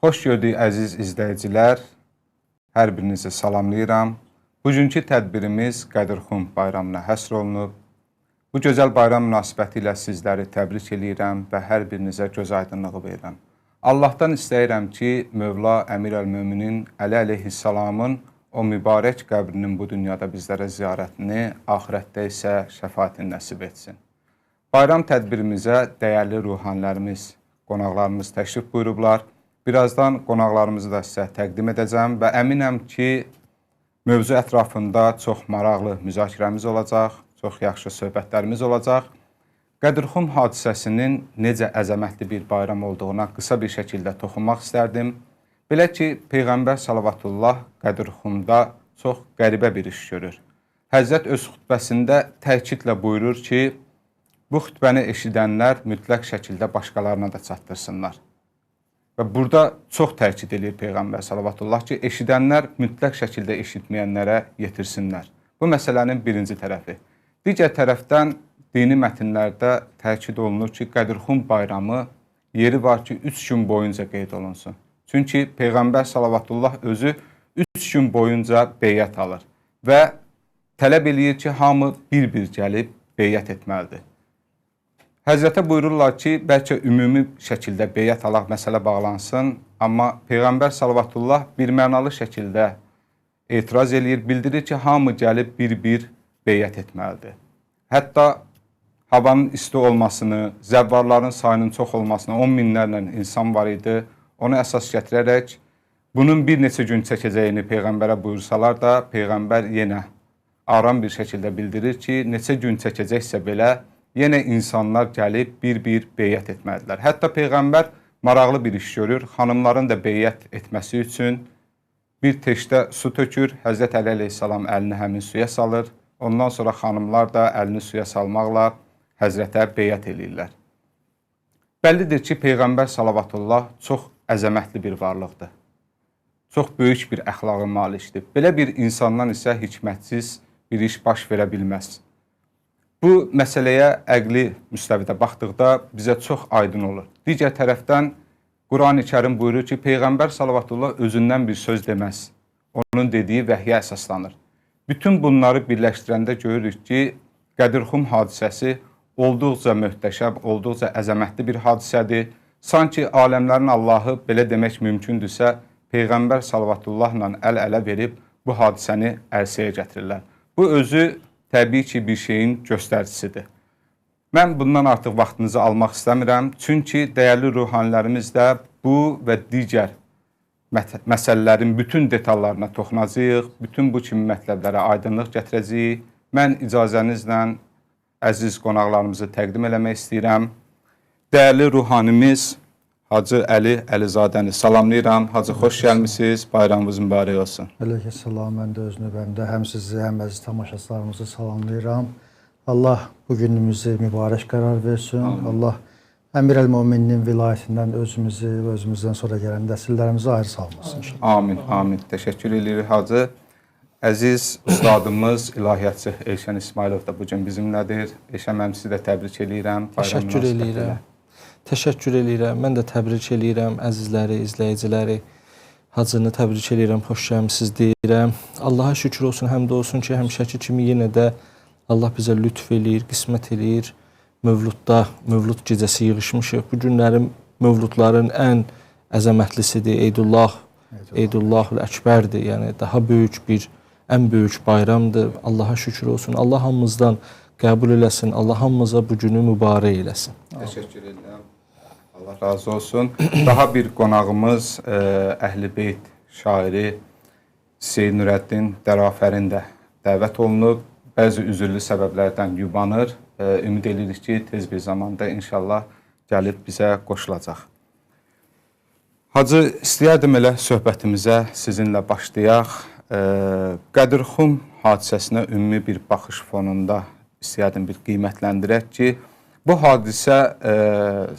Xoş gördük əziz izləyicilər, hər birinizi salamlayıram. Bugünkü tədbirimiz Qədirxum bayramına həsr olunub. Bu gözəl bayram münasibəti ilə sizləri təbrik edirəm və hər birinizə göz aydınlığı verirəm. Allahdan istəyirəm ki, Mövla Əmir əl-Möminin Əli əleyhissalamın o mübarək qəbrinin bu dünyada bizlərə ziyarətini, axirətdə isə şəfaatini nəsib etsin. Bayram tədbirimizə dəyərli ruhanilərimiz, qonaqlarımız təşrif buyurublar. Birazdan qonaqlarımızı da sizə təqdim edəcəm və əminəm ki, mövzu ətrafında çox maraqlı müzakirəmiz olacaq, çox yaxşı söhbətlərimiz olacaq. Qədirxum hadisəsinin necə əzəmətli bir bayram olduğuna qısa bir şəkildə toxunmaq istərdim. Belə ki, Peyğəmbər Salavatullah Qədirxumda çox qəribə bir iş görür. Həzrət öz xütbəsində təkidlə buyurur ki, bu xütbəni eşidənlər mütləq şəkildə başqalarına da çatdırsınlar. Və burada çox təkid edir Peyğəmbər Salavatullah ki, eşidənlər mütləq şəkildə eşitməyənlərə yetirsinlər. Bu məsələnin birinci tərəfi. Digər tərəfdən dini mətnlərdə təkid olunur ki, Qədirxum bayramı yeri var ki, 3 gün boyunca qeyd olunsun. Çünki Peyğəmbər Salavatullah özü 3 gün boyunca beyyət alır və tələb eləyir ki, hamı bir-bir gəlib beyyət etməlidir. Həzrətə buyururlar ki, bəlkə ümumi şəkildə beyyət alaq məsələ bağlansın, amma Peyğəmbər Salavatullah birmənalı şəkildə etiraz eləyir, bildirir ki, hamı gəlib bir-bir beyyət etməlidir. Hətta havanın isti olmasını, zəvvarların sayının çox olmasını, 10 minlərlə insan var idi, onu əsas gətirərək bunun bir neçə gün çəkəcəyini Peyğəmbərə buyursalar da, Peyğəmbər yenə aram bir şəkildə bildirir ki, neçə gün çəkəcəksə belə, yenə insanlar gəlib bir-bir beyyət etməlidirlər. Hətta Peyğəmbər maraqlı bir iş görür, xanımların da beyyət etməsi üçün bir teşdə su tökür, Həzrət Əli əleyhissalam əlini həmin suya salır, ondan sonra xanımlar da əlini suya salmaqla Həzrətə beyyət eləyirlər. Bəllidir ki, Peyğəmbər Salavatullah çox əzəmətli bir varlıqdır. Çox böyük bir əxlaqa malikdir. Belə bir insandan isə hikmətsiz bir iş baş verə bilməz. Bu məsələyə əqli müstəvidə baxdıqda bizə çox aydın olur. Digər tərəfdən Qurani Kərim buyurur ki, Peyğəmbər Salavatullah özündən bir söz deməz. Onun dediyi vəhyə əsaslanır. Bütün bunları birləşdirəndə görürük ki, Qədirxum hadisəsi olduqca möhtəşəm, olduqca əzəmətli bir hadisədir. Sanki aləmlərin Allahı belə demək mümkündürsə, Peyğəmbər Salavatullahla əl-ələ verib bu hadisəni ərsəyə gətirirlər. Bu özü təbii ki, bir şeyin göstəricisidir. Mən bundan artıq vaxtınızı almaq istəmirəm, çünki dəyərli ruhanilərimiz də bu və digər məsələlərin bütün detallarına toxunacağıq, bütün bu kimi mətləblərə aydınlıq gətirəcəyik. Mən icazənizlə əziz qonaqlarımızı təqdim eləmək istəyirəm. Dəyərli ruhanimiz Hacı Əli Əlizadəni salamlayıram. Hacı, xoş gəlmişsiniz, bayramınız mübarək olsun. Əleyhissalam, mən də öz növbəmdə həm sizi, həm əziz tamaşaçılarımızı salamlayıram. Allah bu günümüzü mübarək qərar versin. Amin. Allah Əmir əl-Möminin vilayətindən özümüzü və özümüzdən sonra gələn nəsillərimizi ayrı salmasın. Amin, amin. Təşəkkür edirik Hacı. Əziz ustadımız, ilahiyyatçı Elşən İsmailov da bugün bizimlədir. Elşən, mən sizi də təbrik edirəm. Təşəkkür edirəm. Təşəkkür edirəm. Mən də təbrik edirəm əzizləri, izləyiciləri. Hacını təbrik edirəm, xoş gəlmisiniz deyirəm. Allaha şükür olsun, həmd olsun ki, həmişəki kimi yenə də Allah bizə lütf eləyir, qismət eləyir. Mövludda, Mövlud gecəsi yığışmışıq. Bu günlərin Mövludların ən əzəmətlisidir. Eydullahul Əkbərdir. Yəni daha böyük bir, ən böyük bayramdır. Allaha şükür olsun. Allah hamımızdan qəbul eləsin. Allah hamımıza bu günü mübarək eləsin. Təşəkkür edirəm. Allah razı olsun. Daha bir qonağımız Əhl-i Beyt şairi Seyyid Nurəddin Dərafərin də dəvət olunub. Bəzi üzürlü səbəblərdən yubanır. Ümid edirik ki, tez bir zamanda inşallah gəlib bizə qoşulacaq. Hacı, istəyərdim elə söhbətimizə sizinlə başlayaq. Qədirxum hadisəsinə ümumi bir baxış fonunda istəyərdim bir qiymətləndirək ki, bu hadisə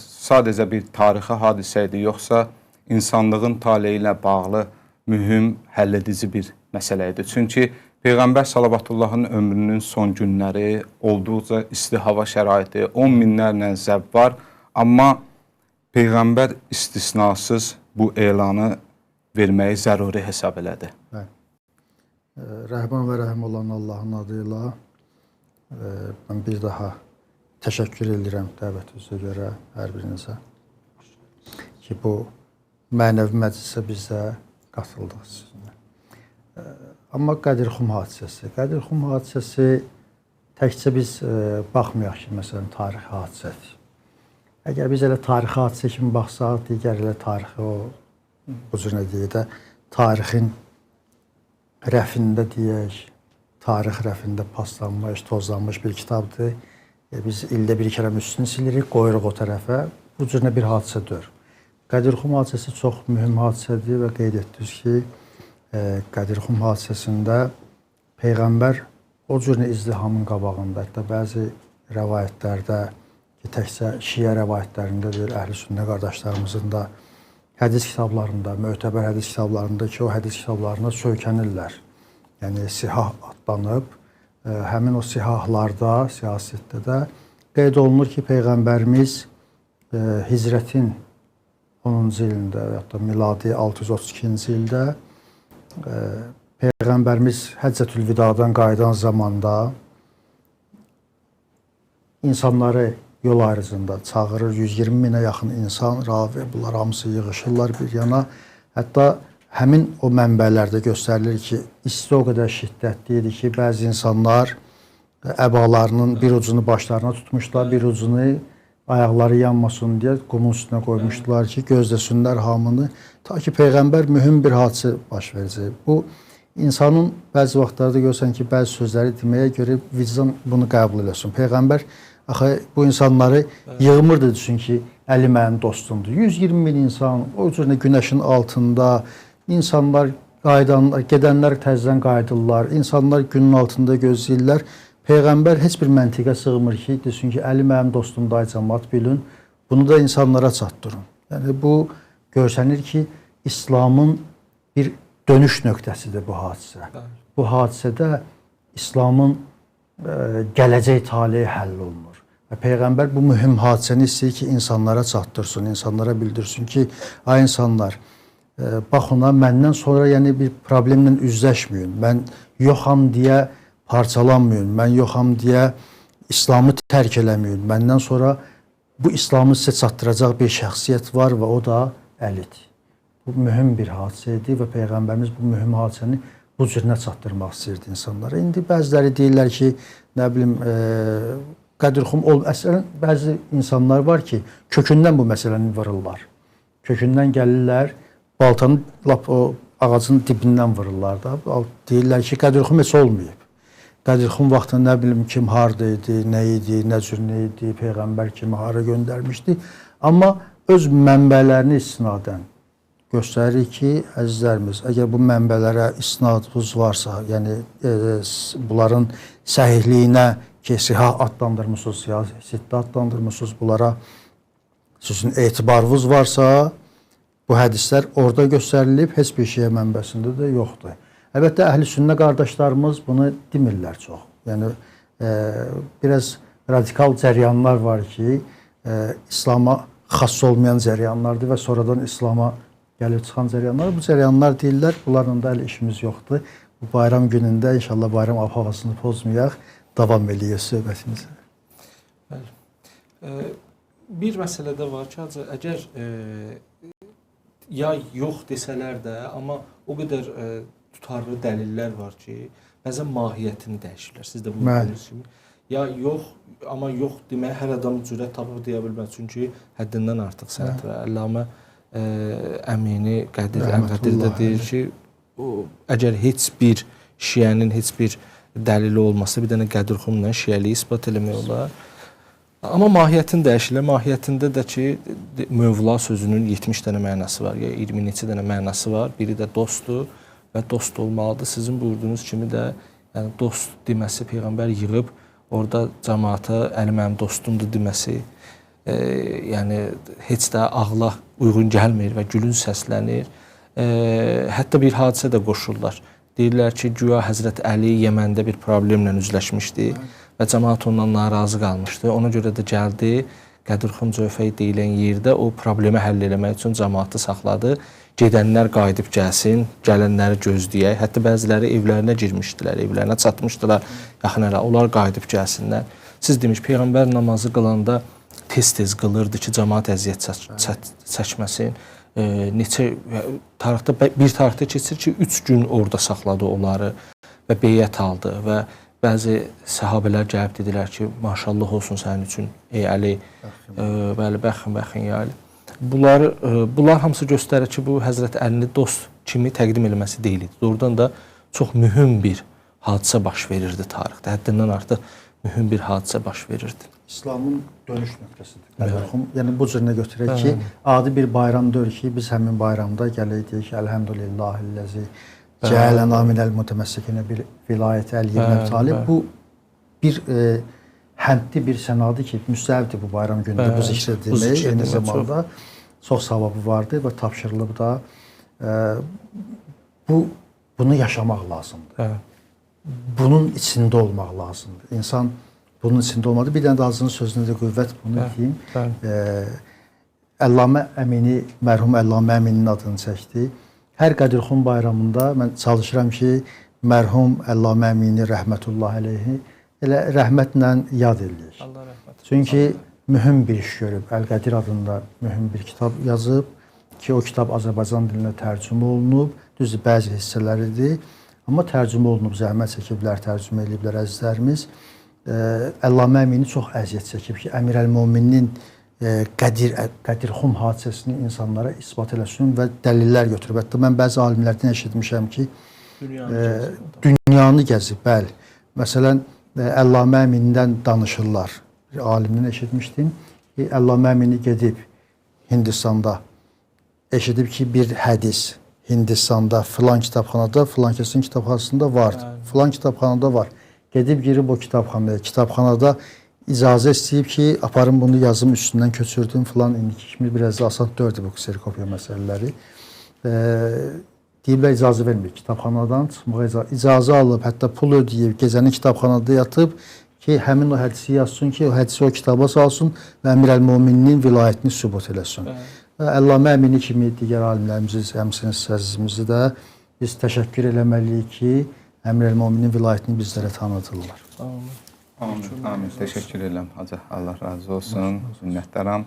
sadəcə bir tarixi hadisə idi, yoxsa insanlığın taleyi ilə bağlı mühüm, həlledici bir məsələ idi. Çünki Peyğəmbər Salavatullahın ömrünün son günləri, olduqca isti hava şəraiti, 10 minlərlə zəvvar, amma Peyğəmbər istisnasız bu elanı verməyi zəruri hesab elədi. Rəhman və rəhim olan Allahın adıyla mən bir daha təşəkkür edirəm dəvətinizə görə hər birinizə ki, bu mənəvi məclisə bizə qatıldıq sizinlə. Amma Qədirxum hadisəsi təkcə biz baxmayaq ki, məsələn, tarixi hadisədir. Əgər biz elə tarixi hadisə kimi baxsaq, digər elə tarixi bu cür nə deyək də, tarixin rəfində deyək, tarix rəfində paslanmış, tozlanmış bir kitabdır. Biz ildə bir kərəm üstünü silirik, qoyuruq o tərəfə. Bu cür bir hadisə deyil. Qədirxum hadisəsi çox mühüm hadisədir və qeyd etdiniz ki, Qədirxum hadisəsində Peyğəmbər o cür izdihamın qabağında, hətta bəzi rəvayətlərdə ki, təkcə şiə rəvayətlərində deyil, əhl-i sünnə qardaşlarımızın da hədis kitablarında, mötəbər hədis kitablarında ki, o hədis kitablarına söykənirlər. Yəni, sihah adlanıb, həmin o sihahlarda, siyasətdə də qeyd olunur ki, Peyğəmbərimiz hicrətin 10-cu ilində, hətta miladi 632-ci ildə Peyğəmbərimiz Həccətül Vidadan qayıdan zamanda insanları yol ayrıcında çağırır, 120 minə yaxın insan, ravi, bunlar hamısı yığışırlar bir yana. Hətta həmin o mənbələrdə göstərilir ki, isti o qədər şiddətli idi ki, bəzi insanlar əbalarının bir ucunu başlarına tutmuşlar, bir ucunu ayaqları yanmasın deyə qumun üstünə qoymuşdular ki, gözləsinlər hamını. Ta ki, Peyğəmbər mühüm bir hadisə baş verəcək. Bu, insanın bəzi vaxtlarda görsən ki, bəzi sözləri deməyə görə vicdan bunu qəbul eləsin. Peyğəmbər axı bu insanları yığmırdı, çünki Əli mənim dostumdur. 120 min insan, o cür günəşin altında, insanlar gedənlər təzədən qayıdırlar, insanlar günün altında gözləyirlər. Peyğəmbər heç bir məntiqə sığmır ki, desin ki, Əli mənim dostumdur, ay cəmaət bilin, bunu da insanlara çatdırın. Yəni, bu görsənir ki, İslamın bir dönüş nöqtəsidir bu hadisə. Bu hadisədə İslamın gələcək taleyi həll olunur. Və Peyğəmbər bu mühüm hadisəni istəyir ki, insanlara çatdırsın, insanlara bildirsin ki, ay insanlar, bax ona məndən sonra bir problemlə üzləşməyin, mən yoxam deyə parçalanmayın, mən yoxam deyə İslamı tərk eləməyin, məndən sonra bu İslamı sizə çatdıracaq bir şəxsiyyət var və o da Əlidir. Bu mühüm bir hadisə idi və Peyğəmbərimiz bu mühüm hadisəni bu cürünə çatdırmaq istəyirdi insanlara. İndi bəziləri deyirlər ki, nə bilim, Qədirxum əslən, bəzi insanlar var ki, kökündən bu məsələni vururlar. Kökündən gəlirlər, baltanı lap o ağacın dibindən vururlar da. Deyirlər ki, Qədirxum heç olmayıb. Qədirxum vaxtında nə bilim kim harda idi, nə idi, nə cür nə idi, Peyğəmbər kimi hara göndərmişdi. Amma öz mənbələrini istinadən göstərir ki, əzizlərimiz, əgər bu mənbələrə istinadınız varsa, yəni bunların səhihliyinə ki, sihah adlandırmışsınız, siyasətdə adlandırmışsınız, bunlara sizin etibarınız varsa, bu hədislər orada göstərilib, heç bir şeyə mənbəsində də yoxdur. Əlbəttə, əhl-i sünnə qardaşlarımız bunu demirlər çox. Yəni, biraz radikal cəryanlar var ki, İslama xas olmayan cəryanlardır və sonradan İslama gəlib çıxan cəryanlar. Bu cəryanlar deyirlər, bunlarla da hələ işimiz yoxdur. Bu bayram günündə inşallah bayram havasını pozmayaq, davam eləyək söhbətimizə. Bir məsələ də var ki, əgər ya yox desələr də, amma o qədər tutarlı dəlillər var ki, bəzən mahiyyətini dəyişirlər. Siz də bunu bilirsiniz kimi. Ya yox, amma yox demək hər adam cürət tapıb deyə bilməz. Çünki həddindən artıq sənət və Əllamə Əmini Qədir də deyir ki, əgər heç bir şiənin heç bir dəlili olmasa, bir dənə Qədirxumla şiəliyi isbat eləmək olar. Amma mahiyyətini dəyişirlər. Mahiyyətində də ki, Mövla sözünün 70 dənə mənası var, ya 20 neçə dənə mənası var. Biri də dostdur və dost olmalıdır. Sizin buyurduğunuz kimi də dost deməsi, Peyğəmbər yığıb, orada cəmaata Əli mənim dostumdur deməsi, yəni heç də ağla uyğun gəlmir və gülünc səslənir. Hətta bir hadisə də qoşurlar. Deyirlər ki, güya Həzrət Əli Yəməndə bir problemlə üzləşmişdi və cəmaat ondan narazı qalmışdı. Ona görə də gəldi, Qədirxum Cövfəy deyilən yerdə o problemi həll eləmək üçün cəmaatı saxladı. Gedənlər qayıdıb gəlsin, gələnləri gözləyək. Hətta bəziləri evlərinə girmişdilər, evlərinə çatmışdılar. Yaxın ara onlar qayıdıb gəlsinlər. Siz demiş peyğəmbər namazı qılanda tez-tez qılırdı ki, cəmaat əziyyət çəkməsin. Neçə tarixdə bir tarixdə keçir ki, 3 gün orada saxladı onları və beyət aldı və bəzi səhabələr gəlib dedilər ki, maşallah olsun sənin üçün ey Əli. Bəli, bəxin ya Əli. Bunlar hamısı göstərir ki, bu Həzrət Əlini dost kimi təqdim eləməsi deyildi. Doğrudan da çox mühüm bir hadisə baş verirdi tarixdə. Həddindən artıq mühüm bir hadisə baş verirdi. İslamın dönüş nöqtəsidir. Qədirxum, yəni bu cürünə götürək ki, adi bir bayram deyil ki, biz həmin bayramda gələydik ki, Elhamdülillahilləzi cəələnə minəl mütəməssikinə bil vilayət əl-yemən talib. Bu bir həmdli bir sənadır ki, müstəhəbdir bu bayram günündə bu zikr edilmək. Eyni zamanda çox savabı vardır və tapşırılıb da bunu yaşamaq lazımdır. Bunun içində olmaq lazımdır. İnsan bunun içində olmadı. Bir dənə də Hacının sözünə də qüvvət bunu deyim. Əllamə Əmini, mərhum Əllamə Əminin adını çəkdi. Hər Qədirxum bayramında mən çalışıram ki, mərhum Əllamə Əmini rəhmətullah əleyhi elə rəhmətlə yad eləyək. Çünki mühüm bir iş görüb. Əl-Qədir adında mühüm bir kitab yazıb ki, o kitab Azərbaycan dilinə tərcümə olunub. Düzdür, bəzi hissələridir. Amma tərcümə olunub, zəhmət çəkiblər, tərcümə ediblər əzizlərimiz. Əllamə Əmini çox əziyyət çəkib ki, Əmir Əl-Möminin Qədirxum hadisəsini insanlara isbat eləsin və dəlillər götürüb. Hətta mən bəzi alimlərdən eşitmişəm ki, dünyanı gəzib, bəli. Məsələn, Əllamə Əminindən danışırlar. Bir alimdən eşitmişdim ki, Əllamə Əmini gedib Hindistanda, eşidib ki, bir hədis Hindistanda filan kitabxanada, filan kəsin kitabxanasında vardı. Filan kitabxanada var. Gedib girib o kitabxanaya. Kitabxanada icazə istəyib ki, aparım bunu yazım üstündən köçürdüm filan. İndiki kimi biraz da asan dördü bu kserikopiya məsələləri. Deyiblər icazə vermir. Kitabxanadan çıxmağa icazə alıb, hətta pul ödəyib, gecəni kitabxanada yatıb ki, həmin o hədisi yazsın ki, o hədisi o kitaba salsın və Əmir Əl-Möminin vilayətini sübut eləsin. Əllamə Əmini kimi digər alimlərimizi, həmçinin əzizimizi də biz təşəkkür eləməliyik ki, Əmir Əl-Möminin vilayətini bizlərə tanıdırlar. Amin. Təşəkkür edirəm Hacı. Allah razı olsun. Minnətdaram.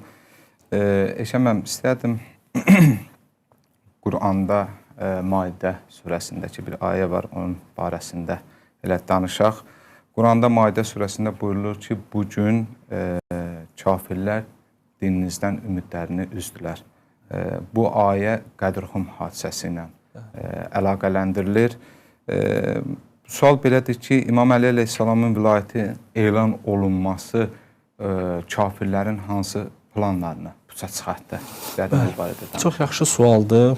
Eşəməm, istədim Quranda Maidə surəsindəki bir ayə var, onun barəsində elə danışaq. Quranda Maidə surəsində buyurulur ki, bu gün kafirlər dininizdən ümidlərini üzdülər. Bu ayə Qədirxum hadisəsi ilə əlaqələndirilir. Sual belədir ki, İmam Əli əleyhissalamın vilayəti elan olunması kafirlərin hansı planlarını puça çıxartdı? Çox yaxşı sualdır.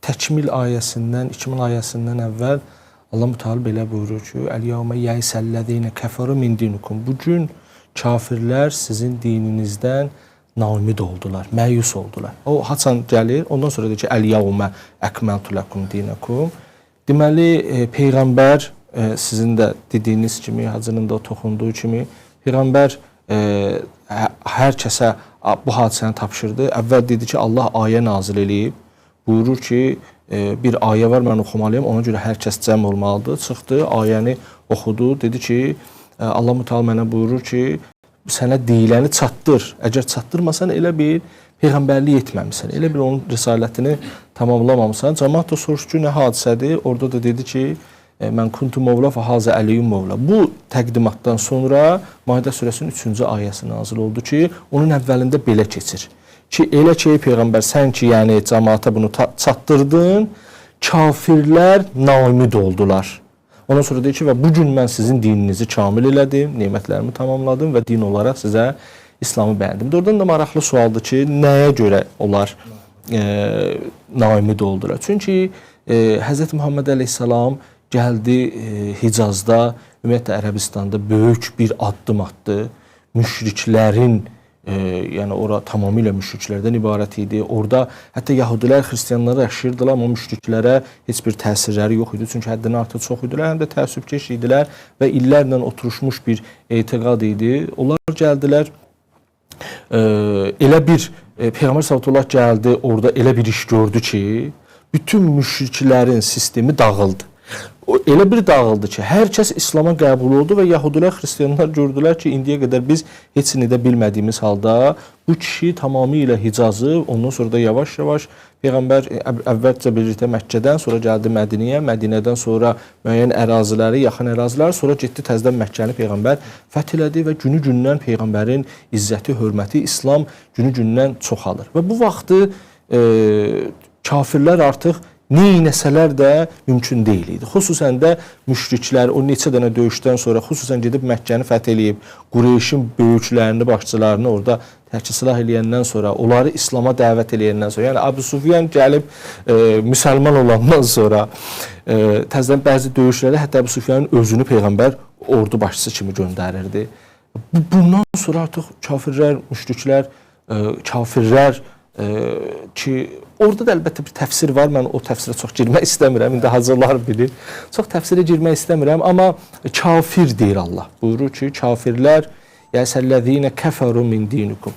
Təkmil ayəsindən, 2000 ayəsindən əvvəl Allah Teala belə buyurur ki, Əl-yəvmə yəysəllədiyinə kəfəru min dinikum. Bugün kafirlər sizin dininizdən naümid oldular, məyus oldular. O haçan gəlir, ondan sonra deyir ki, Əl-yəvmə əkməltu ləkum dinakum. Deməli, Peyğəmbər sizin də dediyiniz kimi, Hacının da toxunduğu kimi, Peyğəmbər hər kəsə bu hadisəni tapşırdı. Əvvəl dedi ki, Allah ayə nazil eləyib. Buyurur ki, bir ayə var, mən oxumalıyım, ona görə hər kəs cəm olmalıdır. Çıxdı, ayəni oxudu, dedi ki, Allah Teala mənə buyurur ki, sənə deyiləni çatdır. Əgər çatdırmasan, elə bir peyğəmbərlik etməmisən. Elə bir onun risalətini tamamlamamısan. Cəmaat da soruşdu ki, nə hadisədir? Orada da dedi ki, mən kuntu mövla və hazə əliyyum mövla. Bu təqdimatdan sonra Maidə surəsinin 3-cü ayəsi nazil oldu ki, onun əvvəlində belə keçir. Ki, elə ki, Peyğəmbər, sən ki, yəni cəmaata bunu çatdırdın, kafirlər naümid oldular. Ondan sonra deyir ki, və bugün mən sizin dininizi kamil elədim, nemətlərimi tamamladım və din olaraq sizə İslamı bəyəndim. Doğrudan da maraqlı sualdır ki, nəyə görə onlar naümid oldular? Çünki Həzrət Muhammed əleyhissalam gəldi Hicazda, ümumiyyətlə Ərəbistanda böyük bir addım atdı. Müşriklərin, yəni ora tamamilə müşriklərdən ibarət idi. Orada hətta yəhudilər, xristianlar yaşayırdılar, amma müşriklərə heç bir təsirləri yox idi. Çünki həddindən artıq çox idilər, həm də təəssübkeş idilər və illərlə oturuşmuş bir etiqad idi. Onlar gəldilər elə bir Peyğəmbər sallallahu gəldi, orada elə bir iş gördü ki, bütün müşriklərin sistemi dağıldı. O elə bir dağıldı ki, hər kəs İslam'a qəbul oldu və yəhudilər, xristianlar gördülər ki, indiyə qədər biz heç nə də bilmədiyimiz halda bu kişi tamamilə Hicazı, ondan sonra da yavaş-yavaş Peyğəmbər əvvəlcə birlikdə Məkkədən, sonra gəldi Mədinəyə, Mədinədən sonra müəyyən əraziləri, yaxın əraziləri, sonra getdi təzədən Məkkəni Peyğəmbər fəth elədi və günü-gündən Peyğəmbərin izzəti, hörməti, İslam günü-gündən çoxalır. Və bu vaxtı kafirlər artıq neynəsələr də mümkün deyil idi. Xüsusən də müşriklər o neçə dənə döyüşdən sonra xüsusən gedib Məkkəni fəth eləyib, Qureyşin böyüklərini, başçılarını orada tərki silah eləyəndən sonra, onları İslam'a dəvət eləyəndən sonra, yəni Əbu Süfyan gəlib müsəlman olandan sonra təzədən bəzi döyüşlərdə hətta Əbu Süfyanın özünü Peyğəmbər ordu başçısı kimi göndərirdi. Bundan sonra artıq kafirlər, müşriklər, kafirlər ki, orada da əlbəttə bir təfsir var. Mən o təfsirə çox girmək istəmirəm. İndi hazırlar bilir. Çox təfsirə girmək istəmirəm, amma kafir deyir Allah. Buyurur ki, kafirlər yəsəllezine kəfəru min dinikum.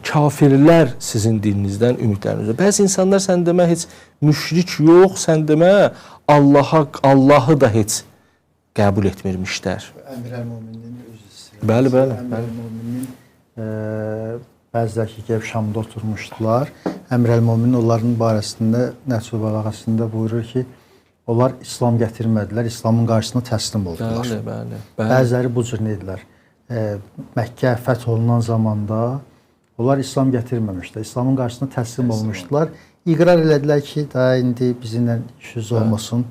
Kafirlər sizin dininizdən ümidlərinizdir. Bəzi insanlar sən demə heç müşrik yox, sən demə Allahı da heç qəbul etmirmişlər. Əmir-əl-Möminin özü. Bəli. Əmir-əl-Möminin bəziləri ki, gəlib Şamda oturmuşdular. Əmir-əl-Möminin onların barəsində Nəhcül Bəlağəsində buyurur ki, onlar İslam gətirmədilər, İslamın qarşısına təslim oldular. Bəli. Bəziləri bu cür neydilər? Məkkə fəth olunan zamanda onlar İslam gətirməmişdilər, İslamın qarşısına təslim olmuşdular. İqrar elədilər ki, da indi bizimlə işiniz olmasın,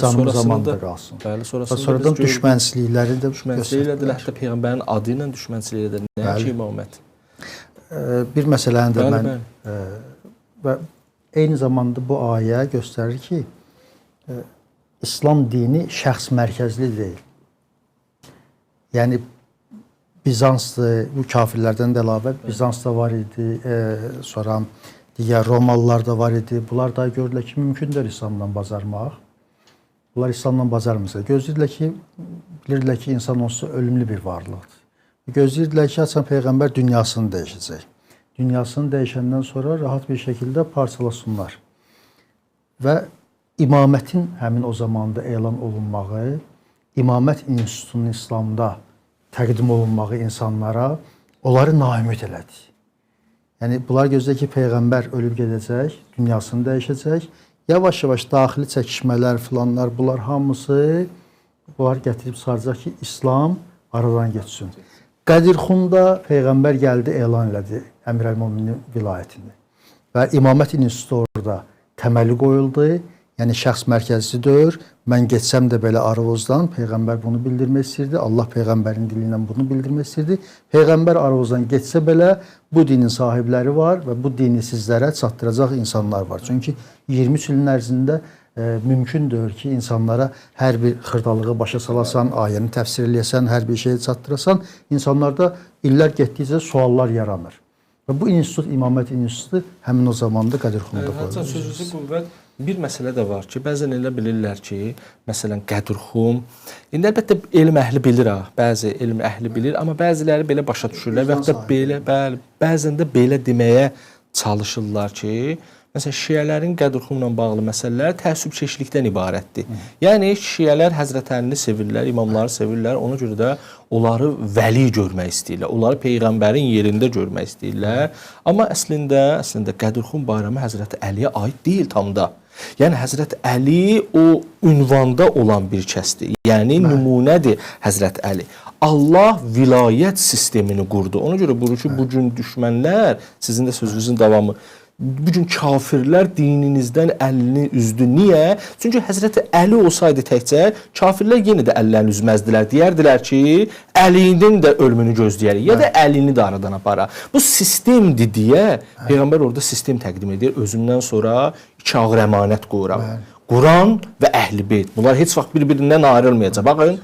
canımız zamanda qalsın. Bəli, sonradan düşmənçilikləri də göstərdilər. Hətta Peyğəmbərin adı ilə düşmənçilik edildi. Nəinki imamət. Bir məsələni də mən və eyni zamanda bu ayə göstərir ki, İslam dini şəxs mərkəzli deyil. Yəni Bizanslı, bu kafirlərdən də əlavə Bizansda var idi, sonra digər Romalılar da var idi. Bunlar da gördülər ki, mümkündür İslamla bacarmaq. Bunlar İslamla bacarmırsa, gözləyirdilər ki, bilirdilər ki, insan onsuz ölümlü bir varlıqdır. Gözləyirdilər ki, açan Peyğəmbər dünyasını dəyişəcək. Dünyasını dəyişəndən sonra rahat bir şəkildə parçalasınlar. Və imamətin həmin o zamanda elan olunmağı, imamət institutunun İslamda təqdim olunmağı insanlara onları naümid elədi. Yəni, bunlar gözləyir ki, Peyğəmbər ölüb gedəcək, dünyasını dəyişəcək. Yavaş-yavaş daxili çəkişmələr filanlar, bunlar hamısı bunlar gətirib saracaq ki, İslam aradan geçsin. Qədirxunda Peyğəmbər gəldi, elan elədi Əmir-əl-Möminin vilayətini. Və imamət institutu orada təməli qoyuldu. Yəni, şəxs mərkəzlidir. Mən geçsəm də belə Arovozdan Peyğəmbər bunu bildirmək istəyirdi. Allah Peyğəmbərin dili ilə bunu bildirmək istəyirdi. Peyğəmbər Arovozdan geçsə belə bu dinin sahibləri var və bu dini sizlərə çatdıracaq insanlar var. Çünki 23 ilin ərzində mümkündür ki, insanlara hər bir xırdalığı başa salasan, ayəni təfsir eləyəsən, hər bir şeyi çatdırasan, insanlarda illər getdikcə suallar yaranır. Və bu institut, imamət institutu həmin o zamanda Qədirxunda qoyulur. Sözünüzü qüvvət, bir məsələ də var ki, bəzən elə bilirlər ki, məsələn, Qədirxum, indi əlbəttə elm əhli bilir, bəzi elm əhli bilir, amma bəziləri belə başa düşürlər və hətta belə, bəzən də belə deməyə çalışırlar ki, məsələn, şiələrin Qədirxumla bağlı məsələlər təəssübkeşlikdən ibarətdir. Yəni, şiələr Həzrət Əlini sevirlər, imamları sevirlər, ona görə də onları vəli görmək istəyirlər, onları Peyğəmbərin yerində görmək istəyirlər. Amma əslində Qədirxum bayramı Həzrət Əliyə aid deyil tam da. Yəni, Həzrət Əli o ünvanda olan bir kəsdir. Yəni, nümunədir Həzrət Əli. Allah vilayət sistemini qurdu. Ona görə buyurur ki, bugün düşmənlər, sizin də sözünüzün davamı, bugün kafirlər dininizdən əlini üzdü. Niyə? Çünki Həzrəti Əli olsaydı təkcə, kafirlər yenə də əllərini üzməzdilər. Deyərdilər ki, Əlinin də ölümünü gözləyərik, ya da Əlini də aradan apara. Bu sistemdir deyə Peyğəmbər orada sistem təqdim edir. Özündən sonra 2 ağır əmanət qoyuram. Quran və Əhl-i Beyt. Bunlar heç vaxt bir-birindən ayrılmayacaq. Baxın,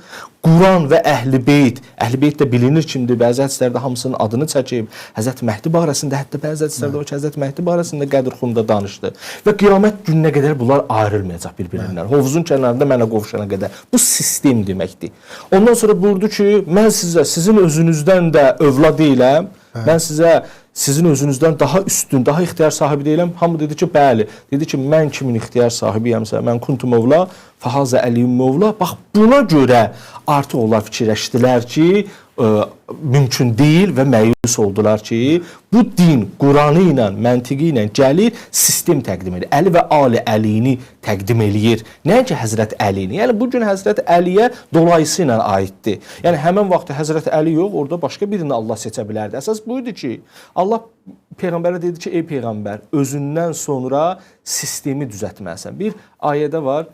Quran və Əhl-i Beyt. Əhl-i Beyt də bilinir kimdir. Bəzi hədislərdə hamısının adını çəkib. Həzrət Məhdi barəsində, hətta bəzi hədislərdə o ki, Həzrət Məhdi barəsində Qədirxumda danışdı. Və qiyamət gününə qədər bunlar ayrılmayacaq bir-birindən. Hovuzun kənarında mənə qovuşana qədər. Bu sistem deməkdir. Ondan sonra buyurdu ki, mən sizə, sizin özünüzdən də övlad deyiləm. Mən sizə sizin özünüzdən daha üstün, daha ixtiyar sahibi deyiləm. Hamı dedi ki, bəli. Dedi ki, mən kimin ixtiyar sahibiyəmsə, mən kuntu Mövla, fəhazə əliyum Mövla. Bax, buna görə artıq onlar fikirləşdilər ki, mümkün deyil və məyus oldular ki, bu din Quranı ilə, məntiqi ilə gəlir, sistem təqdim edir. Əli və Ali Əliyini təqdim eləyir. Nəinki Həzrət Əliyini. Yəni, bugün Həzrət Əliyə dolayısı ilə aiddir. Yəni, həmən vaxtda Həzrət Əli yox, orada başqa birini Allah seçə bilərdi. Əsas buydu ki, Allah Peyğəmbərə dedi ki, ey Peyğəmbər, özündən sonra sistemi düzətməlisən. Bir ayədə var,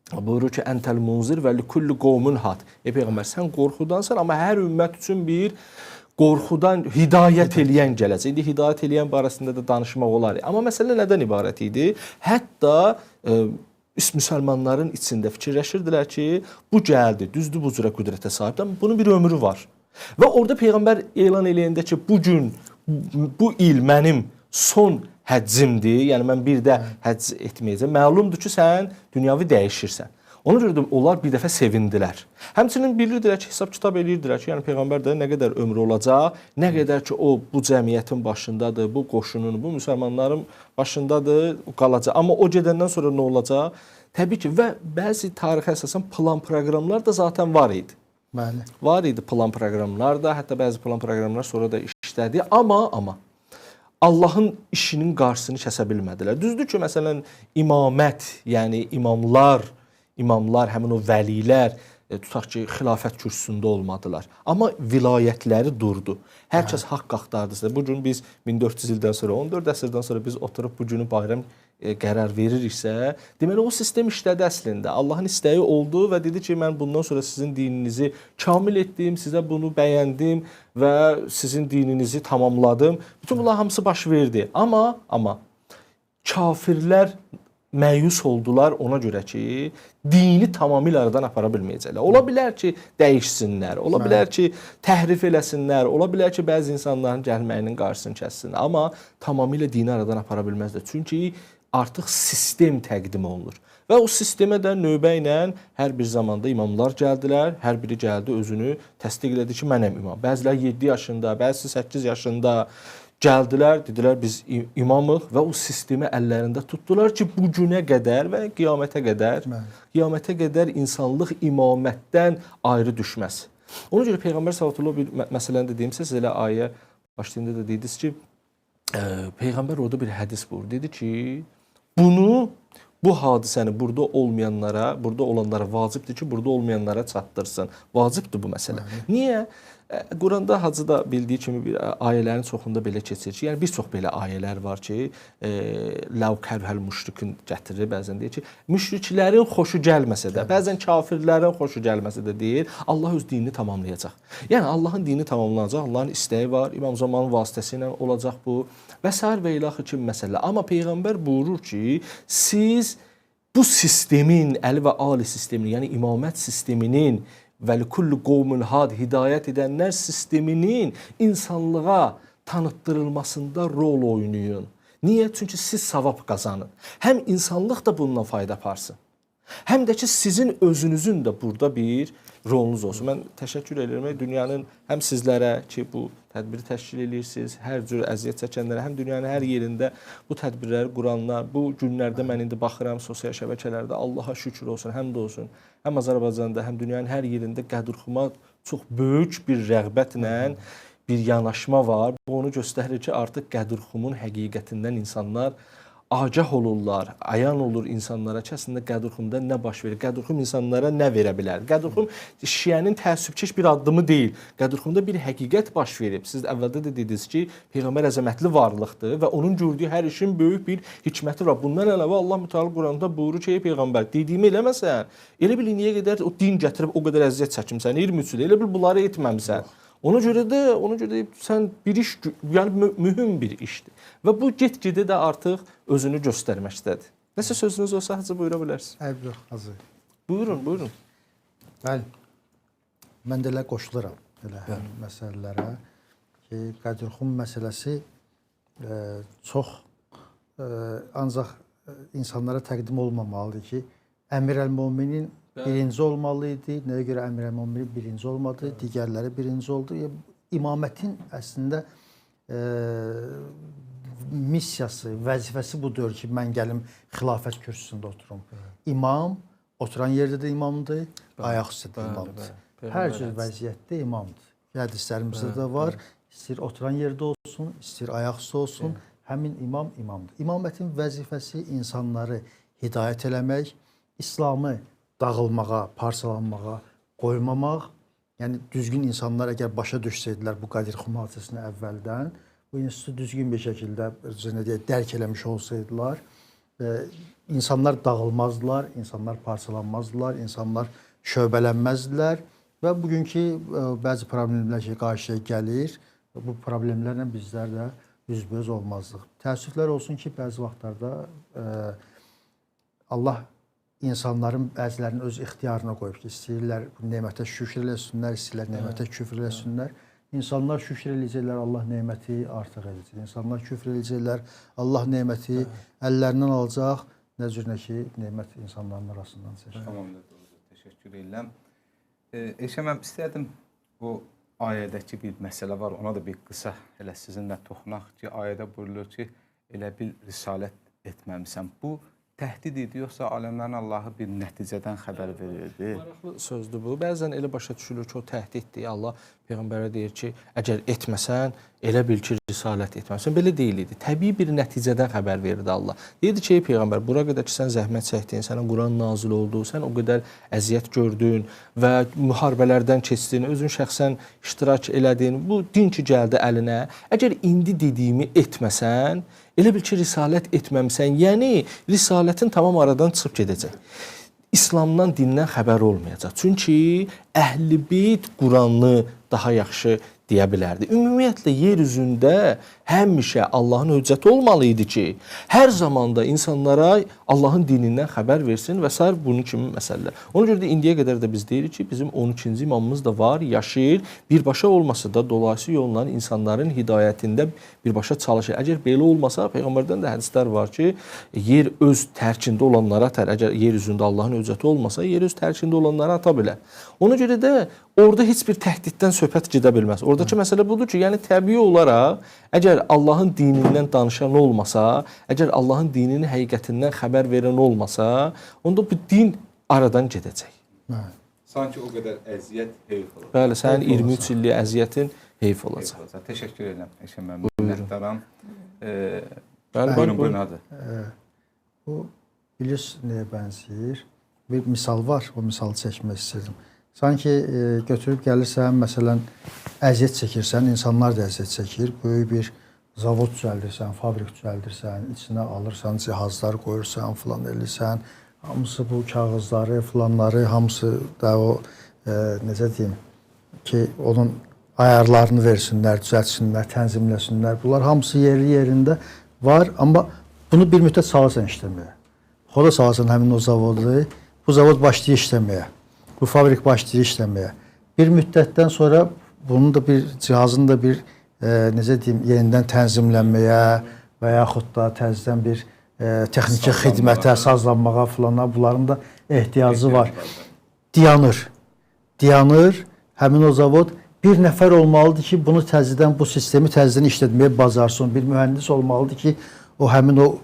buyurur ki, Əntəl munzir və likulli qovmun had. Ey Peyğəmbər, sən qorxudansan, amma hər ümmət üçün bir qorxudan hidayət eləyən gələcək. İndi hidayət eləyən barəsində də danışmaq olar. Amma məsələ nədən ibarət idi? Hətta müsəlmanların içində fikirləşirdilər ki, bu gəldi, düzdür, bu cürə qüdrətə sahibdir, amma bunun bir ömrü var. Və orada Peyğəmbər elan eləyəndə ki, bugün, bu il mənim son həccimdir, yəni mən bir də həcc etməyəcəm. Məlumdur ki, sən dünyavi dəyişirsən. Ona görə də onlar bir dəfə sevindilər. Həmçinin bilirdilər ki, hesab kitab eləyirdilər ki, yəni Peyğəmbər də nə qədər ömrü olacaq, nə qədər ki, o bu cəmiyyətin başındadır, bu qoşunun, bu müsəlmanların başındadır, qalacaq. Amma o gedəndən sonra nə olacaq? Təbii ki, və bəzi tarixə əsasən plan proqramlar da zaten var idi. Bəli. Var idi plan proqramlar da, hətta bəzi plan proqramlar sonra da işlədi. Amma Allahın işinin qarşısını kəsə bilmədilər. Düzdür ki, məsələn, imamət, yəni imamlar, həmin o vəlilər, tutaq ki, xilafət kürsüsündə olmadılar. Amma vilayətləri durdu. Hər kəs haqq axtardısa. Bugün biz 1400 ildən sonra, 14 əsrdən sonra biz oturub bu günü bayram qərar veririksə, deməli o sistem işlədi əslində. Allahın istəyi oldu və dedi ki, mən bundan sonra sizin dininizi kamil etdim, sizə bunu bəyəndim və sizin dininizi tamamladım. Bütün bunlar hamısı baş verdi. Amma kafirlər məyus oldular ona görə ki, dini tamamilə aradan apara bilməyəcəklər. Ola bilər ki, dəyişsinlər, ola bilər ki, təhrif eləsinlər, ola bilər ki, bəzi insanların gəlməyinin qarşısını kəssinlər. Amma tamamilə dini aradan apara bilməzlər. Çünki artıq sistem təqdim olunur. Və o sistemə də növbə ilə hər bir zamanda imamlar gəldilər, hər biri gəldi özünü təsdiq elədi ki, mənəm imam. Bəzilər 7 yaşında, bəzisi 8 yaşında gəldilər, dedilər biz imamıq və o sistemi əllərində tutdular ki, bu günə qədər və qiyamətə qədər insanlıq imamətdən ayrı düşməz. Ona görə Peyğəmbər sallallahu bir məsələni də deyim sizə, elə ayə başlayında da dediniz ki, Peyğəmbər orada bir hədis buyurdu. Dedi ki, bu hadisəni burada olanlara vacibdir ki, burada olmayanlara çatdırsın. Vacibdir bu məsələ. Niyə? Quranda Hacı da bildiyi kimi bir ayələrin çoxunda belə keçir ki, yəni bir çox belə ayələr var ki, Ləv kərhəl müşrikün gətirir, bəzən deyir ki, müşriklərin xoşu gəlməsə də, bəzən kafirlərin xoşu gəlməsə də deyir, Allah öz dinini tamamlayacaq. Yəni Allahın dini tamamlanacaq, Allahın istəyi var, İmam Zamanın vasitəsilə olacaq bu və sair və ilaxı kimi məsələ. Amma Peyğəmbər buyurur ki, siz bu sistemin, Əli və Ali sisteminin, yəni imamət sisteminin və likulli qovmun had hidayət edənlər sisteminin insanlığa tanıtdırılmasında rol oynayın. Niyə? Çünki siz savab qazanın. Həm insanlıq da bundan fayda aparsın. Həm də ki, sizin özünüzün də burada bir rolunuz olsun. Mən təşəkkür edirəm dünyanın həm sizlərə ki, bu tədbiri təşkil edirsiniz, hər cür əziyyət çəkənlərə, həm dünyanın hər yerində bu tədbirləri quranlar, bu günlərdə mən indi baxıram sosial şəbəkələrdə, Allaha şükür olsun, həmd olsun. Həm Azərbaycanda, həm dünyanın hər yerində Qədirxuma çox böyük bir rəğbətlə bir yanaşma var. Bu onu göstərir ki, artıq Qədirxumun həqiqətindən insanlar agah olurlar, ayan olur insanlara ki, əslində Qədirxumda nə baş verir, Qədirxum insanlara nə verə bilər. Qədirxum şiənin təəssübkeş bir addımı deyil. Qədirxumda bir həqiqət baş verib. Siz əvvəldə də dediniz ki, Peyğəmbər əzəmətli varlıqdır və onun gördüyü hər işin böyük bir hikməti var. Bundan əlavə Allah Mütəala Quranda buyurur ki, ey Peyğəmbər, dediyimi eləməsən, elə bil niyə qədər o din gətirib o qədər əziyyət çəkimsən, 23 il, elə bil bunları etməmisən. Ona görə də sən bir iş, yəni mühüm bir işdir. Və bu get-gedə də artıq özünü göstərməkdədir. Nəsə sözünüz olsa, Hacı buyura bilərsiniz. Eyb yox, Hacı. Buyurun. Bəli. Mən də elə qoşuluram elə məsələlərə ki, Qədirxum məsələsi çox ancaq insanlara təqdim olmamalıdır ki, Əmir-əl-Möminin birinci olmalı idi. Nəyə görə Əmir-əl-Möminin birinci olmadı? Digərləri birinci oldu. İmamətin əslində missiyası, vəzifəsi budur ki, mən gəlim xilafət kürsüsündə oturum. İmam oturan yerdə də imamdır, ayaq üstə də imamdır. Hər cür vəziyyətdə imamdır. Hədislərimizdə də var. İstir oturan yerdə olsun, istir ayaq üstə olsun, həmin imam imamdır. İmamətin vəzifəsi insanları hidayət eləmək, İslamı dağılmağa, parçalanmağa qoymamaq. Yəni düzgün insanlar əgər başa düşsəydilər bu Qadirxum hadisəsini əvvəldən, bu institutu düzgün bir şəkildə dərk eləmiş olsaydılar, insanlar dağılmazdılar, insanlar parçalanmazdılar, insanlar şöbələnməzdilər və bugünkü bəzi problemlər ki, qarşıya gəlir, bu problemlərlə bizlər də üzbəüz olmazdıq. Təəssüflər olsun ki, bəzi vaxtlarda Allah insanların bəzilərini öz ixtiyarına qoyub ki, istəyirlər bu nemətə şükür eləsinlər, istəyirlər nemətə küfr eləsinlər. İnsanlar şükür eləyəcəklər, Allah neməti artıq edəcək. İnsanlar küfr eləyəcəklər, Allah neməti əllərindən alacaq. Nə cür nə ki, nemət insanların arasından seçir. Tamamdır, təşəkkür edirəm. Eşəm, mən istəyərdim bu ayədəki bir məsələ var, ona da bir qısa elə sizinlə toxunaq ki, ayədə buyurulur ki, elə bil risalət etməmisən. Bu təhdid idi, yoxsa aləmlərin Allahı bir nəticədən xəbər verirdi? Maraqlı sözdür bu. Bəzən elə başa düşülür ki, o təhdiddir. Allah Peyğəmbərə deyir ki, əgər etməsən, elə bil ki, risalət etməsən. Belə deyil idi. Təbii bir nəticədən xəbər verirdi Allah. Deyirdi ki, ey Peyğəmbər, bura qədər ki, sən zəhmət çəkdin, sənə Quran nazil oldu, sən o qədər əziyyət gördün və müharibələrdən keçdin, özün şəxsən iştirak elədin, bu din ki, gəldi əlinə. Əgər indi dediyimi etməsən, elə bil ki, risalət etməmisən. Yəni, risalətin tamam aradan çıxıb gedəcək. İslamdan, dindən xəbər olmayacaq. Çünki Əhl-i Beyt Quranı daha yaxşı deyə bilərdi. Ümumiyyətlə, yer üzündə həmişə Allahın höccəti olmalı idi ki, hər zamanda insanlara Allahın dinindən xəbər versin və s. bunun kimi məsələlər. Ona görə də indiyə qədər də biz deyirik ki, bizim 12-ci imamımız da var, yaşayır, birbaşa olmasa da dolayısı yolla insanların hidayətində birbaşa çalışır. Əgər belə olmasa, Peyğəmbərdən də hədislər var ki, yer öz tərkində olanlara atar. Əgər yer üzündə Allahın höccəti olmasa, yer öz tərkində olanlara ata bilər. Ona görə də orada heç bir təhdiddən söhbət gedə bilməz. Oradakı məsələ budur ki, yəni təbii olaraq əgər Allahın dinindən danışan olmasa, əgər Allahın dininin həqiqətindən xəbər verən olmasa, onda bu din aradan gedəcək. Sanki o qədər əziyyət heyf olur. Bəli, sənin 23 illik əziyyətin heyf olacaq. Təşəkkür edirəm. Eşəm mən minnətdaram. Buyurun, hadi. Bu bilirsiniz nəyə bənzəyir? Bir misal var, o misalı çəkmək istəyirdim. Sanki götürüb gəlirsən, məsələn, əziyyət çəkirsən, insanlar da əziyyət çəkir. Böyük bir zavod düzəldirsən, fabrik düzəldirsən, içinə alırsan, cihazlar qoyursan, filan elirsən. Hamısı bu kağızları, filanları, hamısı da o, necə deyim ki, onun ayarlarını versinlər, düzəltsinlər, tənzimləsinlər. Bunlar hamısı yerli-yerində var, amma bunu bir müddət salırsan işləməyə. Xoda salırsan həmin o zavodu, bu zavod başlayır işləməyə. Bu fabrik başlayır işləməyə. Bir müddətdən sonra bunun da bir cihazın da bir necə deyim, yenidən tənzimlənməyə və yaxud da təzədən bir texniki xidmətə, sazlanmağa filana bunların da ehtiyacı var. Dayanır. Həmin o zavod bir nəfər olmalıdır ki, bunu təzədən, bu sistemi təzədən işlətməyə bacarsın. Bir mühəndis olmalıdır ki, o həmin o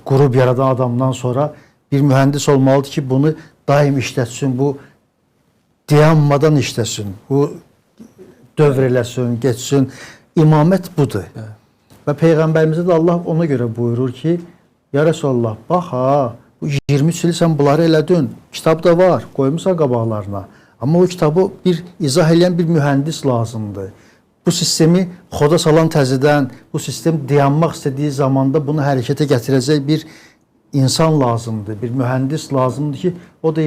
qrup yaradan adamdan sonra bir mühəndis olmalıdır ki, bunu daim işlətsin, bu dayanmadan işləsin, bu dövr eləsin, geçsin. İmamət budur. Və Peyğəmbərimizə də Allah ona görə buyurur ki, ya Resulallah, bax ha, bu 23 il sən bunları elədin, kitab da var, qoymusan qabaqlarına. Amma o kitabı bir izah edən bir mühəndis lazımdır. Bu sistemi xoda salan təzədən, bu sistem dayanmaq istədiyi zamanda bunu hərəkətə gətirəcək bir insan lazımdır, bir mühəndis lazımdır ki, o da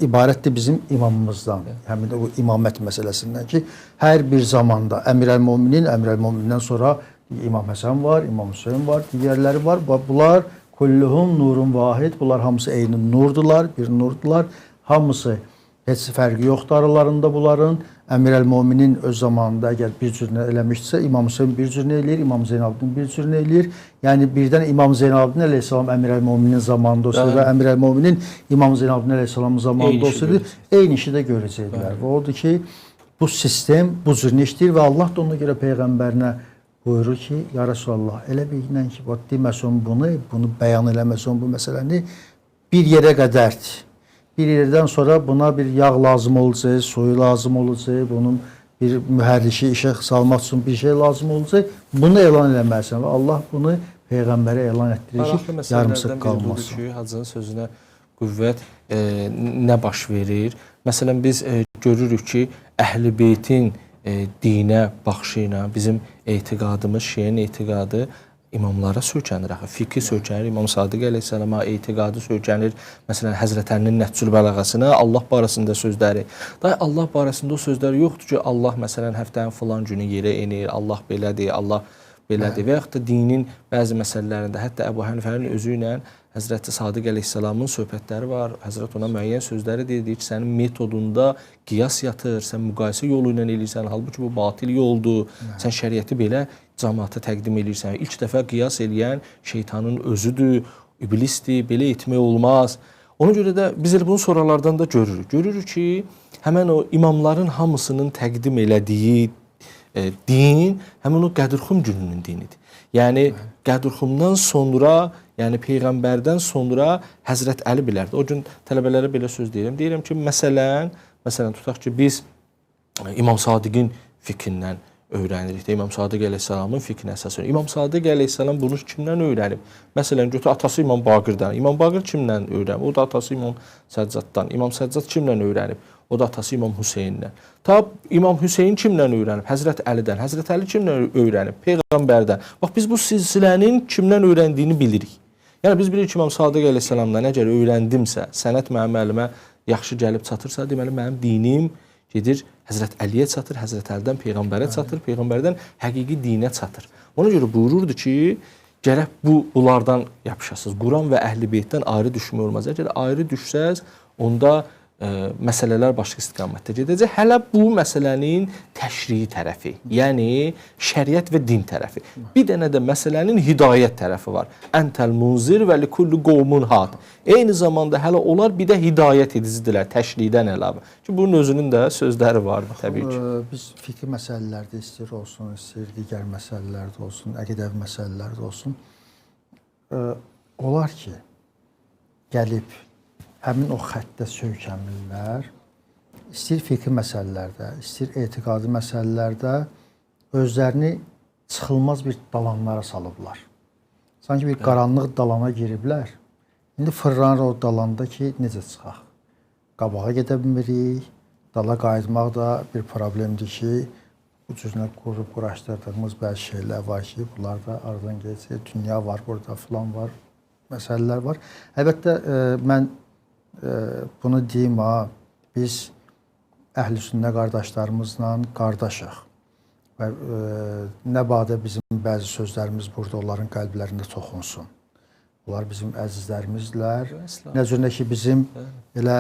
ibarətdir bizim imamımızdan, həmin o imamət məsələsindən ki, hər bir zamanda Əmir-əl-Möminin sonra İmam Həsən var, İmam Hüseyin var, digərləri var. Bunlar kulluhum nurun vahid, bunlar hamısı eyni nurdular, bir nurdular. Hamısı heç fərqi yoxdur aralarında bunların. Əmir-əl-Möminin öz zamanında əgər bir cürünə eləmişdirsə, İmam Hüseyin bir cürünə eləyir, İmam Zeynalabdin bir cürünə eləyir. Yəni birdən İmam Zeynalabdin əleyhissalam Əmir-əl-Möminin zamanında olsaydı və Əmir-əl-Möminin İmam Zeynalabdin əleyhissalamın zamanında olsaydı, eyni işi də görəcəklər. Və odur ki, bu sistem bu cür işləyir və Allah da ona görə peyğəmbərinə buyurur ki, ya Resulallah, elə bilginən ki, deməsən bunu bəyan eləməsən bu məsələni bir yerə qədərdir. Bir yerdən sonra buna bir yağ lazım olacaq, suyu lazım olacaq, bunun bir mühərriki işə salmaq üçün bir şey lazım olacaq. Bunu elan eləməlisən və Allah bunu peyğəmbərə elan etdirir ki, yarımsıq qalmasın. Ki, Hacının sözünə qüvvət nə baş verir? Məsələn, biz görürük ki, Əhl-i Beytin dinə baxışı ilə bizim etiqadımız, Şiənin etiqadı imamlara söykənir. Fiqhi söykənir, İmam Sadiq əleyhissalama etiqadı söykənir. Məsələn, Həzrət Əlinin Nəhcül Bələğəsinə Allah barəsində sözləri. Allah barəsində o sözlər yoxdur ki, Allah məsələn həftənin filan günü yerə enir, Allah belədir, Allah belədir. Və yaxud da dinin bəzi məsələlərində, hətta Əbu Hənifənin özü ilə Həzrəti Sadiq əleyhissalamın söhbətləri var. Həzrət ona müəyyən sözləri deyir ki, sənin metodunda qiyas yatır, sən müqayisə yolu ilə eləyirsən, halbuki bu batil yoldur. Sən şəriəti belə cəmaata təqdim eləyirsən. İlk dəfə qiyas eləyən şeytanın özüdür, iblisdir, belə etmək olmaz. Ona görə də biz bunu sonralardan da görürük. Görürük ki, həmən o imamların hamısının təqdim elədiyi din həmin o Qədirxum gününün dinidir. Yəni Qədirxumdan sonra, yəni peyğəmbərdən sonra Həzrət Əli bilərdi. O gün tələbələrə belə söz deyirəm. Deyirəm ki, məsələn tutaq ki, biz İmam Sadiqin fikrindən öyrənirik də, İmam Sadiq əleyhissalamın fikrinə əsasən. İmam Sadiq əleyhissalam bunu kimdən öyrənib? Məsələn, götür atası İmam Baqirdən. İmam Baqir kimdən öyrənib? O da atası İmam Səccaddan. İmam Səccad kimdən öyrənib? O da atası İmam Hüseyndən. İmam Hüseyn kimdən öyrənib? Həzrət Əlidən. Həzrət Əli kimdən öyrənib? Peyğəmbərdən. Bax, biz bu silsilənin kimdən öyrəndiyini bilirik. Yəni, biz bilirik ki, İmam Sadiq əleyhissalamdan əgər öyrəndimsə, sənət mənim əlimə yaxşı gəlib çatırsa, deməli, mənim dinim gedir Həzrət Əliyə çatır, Həzrət Əlidən Peyğəmbərə çatır, Peyğəmbərdən həqiqi dinə çatır. Ona görə buyururdu ki, gərək bunlardan yapışasınız. Quran və Əhl-i Beytdən ayrı düşmək olmaz. Əgər ayrı düşsəz, onda məsələlər başqa istiqamətdə gedəcək. Hələ bu məsələnin təşrihi tərəfi, yəni şəriət və din tərəfi. Bir dənə də məsələnin hidayət tərəfi var. Əntəl munzir və likulli qovmun had. Eyni zamanda hələ onlar bir də hidayət edicidirlər, təşrihdən əlavə. Ki, bunun özünün də sözləri var təbii ki. Biz fikri məsələlərdə istəyir olsun, istəyir digər məsələlərdə olsun, əqidəvi məsələlərdə olsun. Olar ki, gəlib həmin o xəttə söykənmirlər, istəyir fikri məsələlərdə, istəyir etiqadi məsələlərdə özlərini çıxılmaz bir dalanlara salıblar. Sanki bir qaranlıq dalana giriblər. İndi fırlanır o dalanda ki, necə çıxaq? Qabağa gedə bilmirik, dala qayıtmaq da bir problemdir ki, bu cürünə qurub quraşdırdığımız bəzi şeylər var ki, bunlar da aradan geçir, dünya var, burada filan var, məsələlər var. Əlbəttə, mən bunu deyim, biz əhl-i sünnə qardaşlarımızla qardaşıq və nə badə bizim bəzi sözlərimiz burada onların qəlblərində toxunsun. Onlar bizim əzizlərimizlər, nə cürünə ki, bizim elə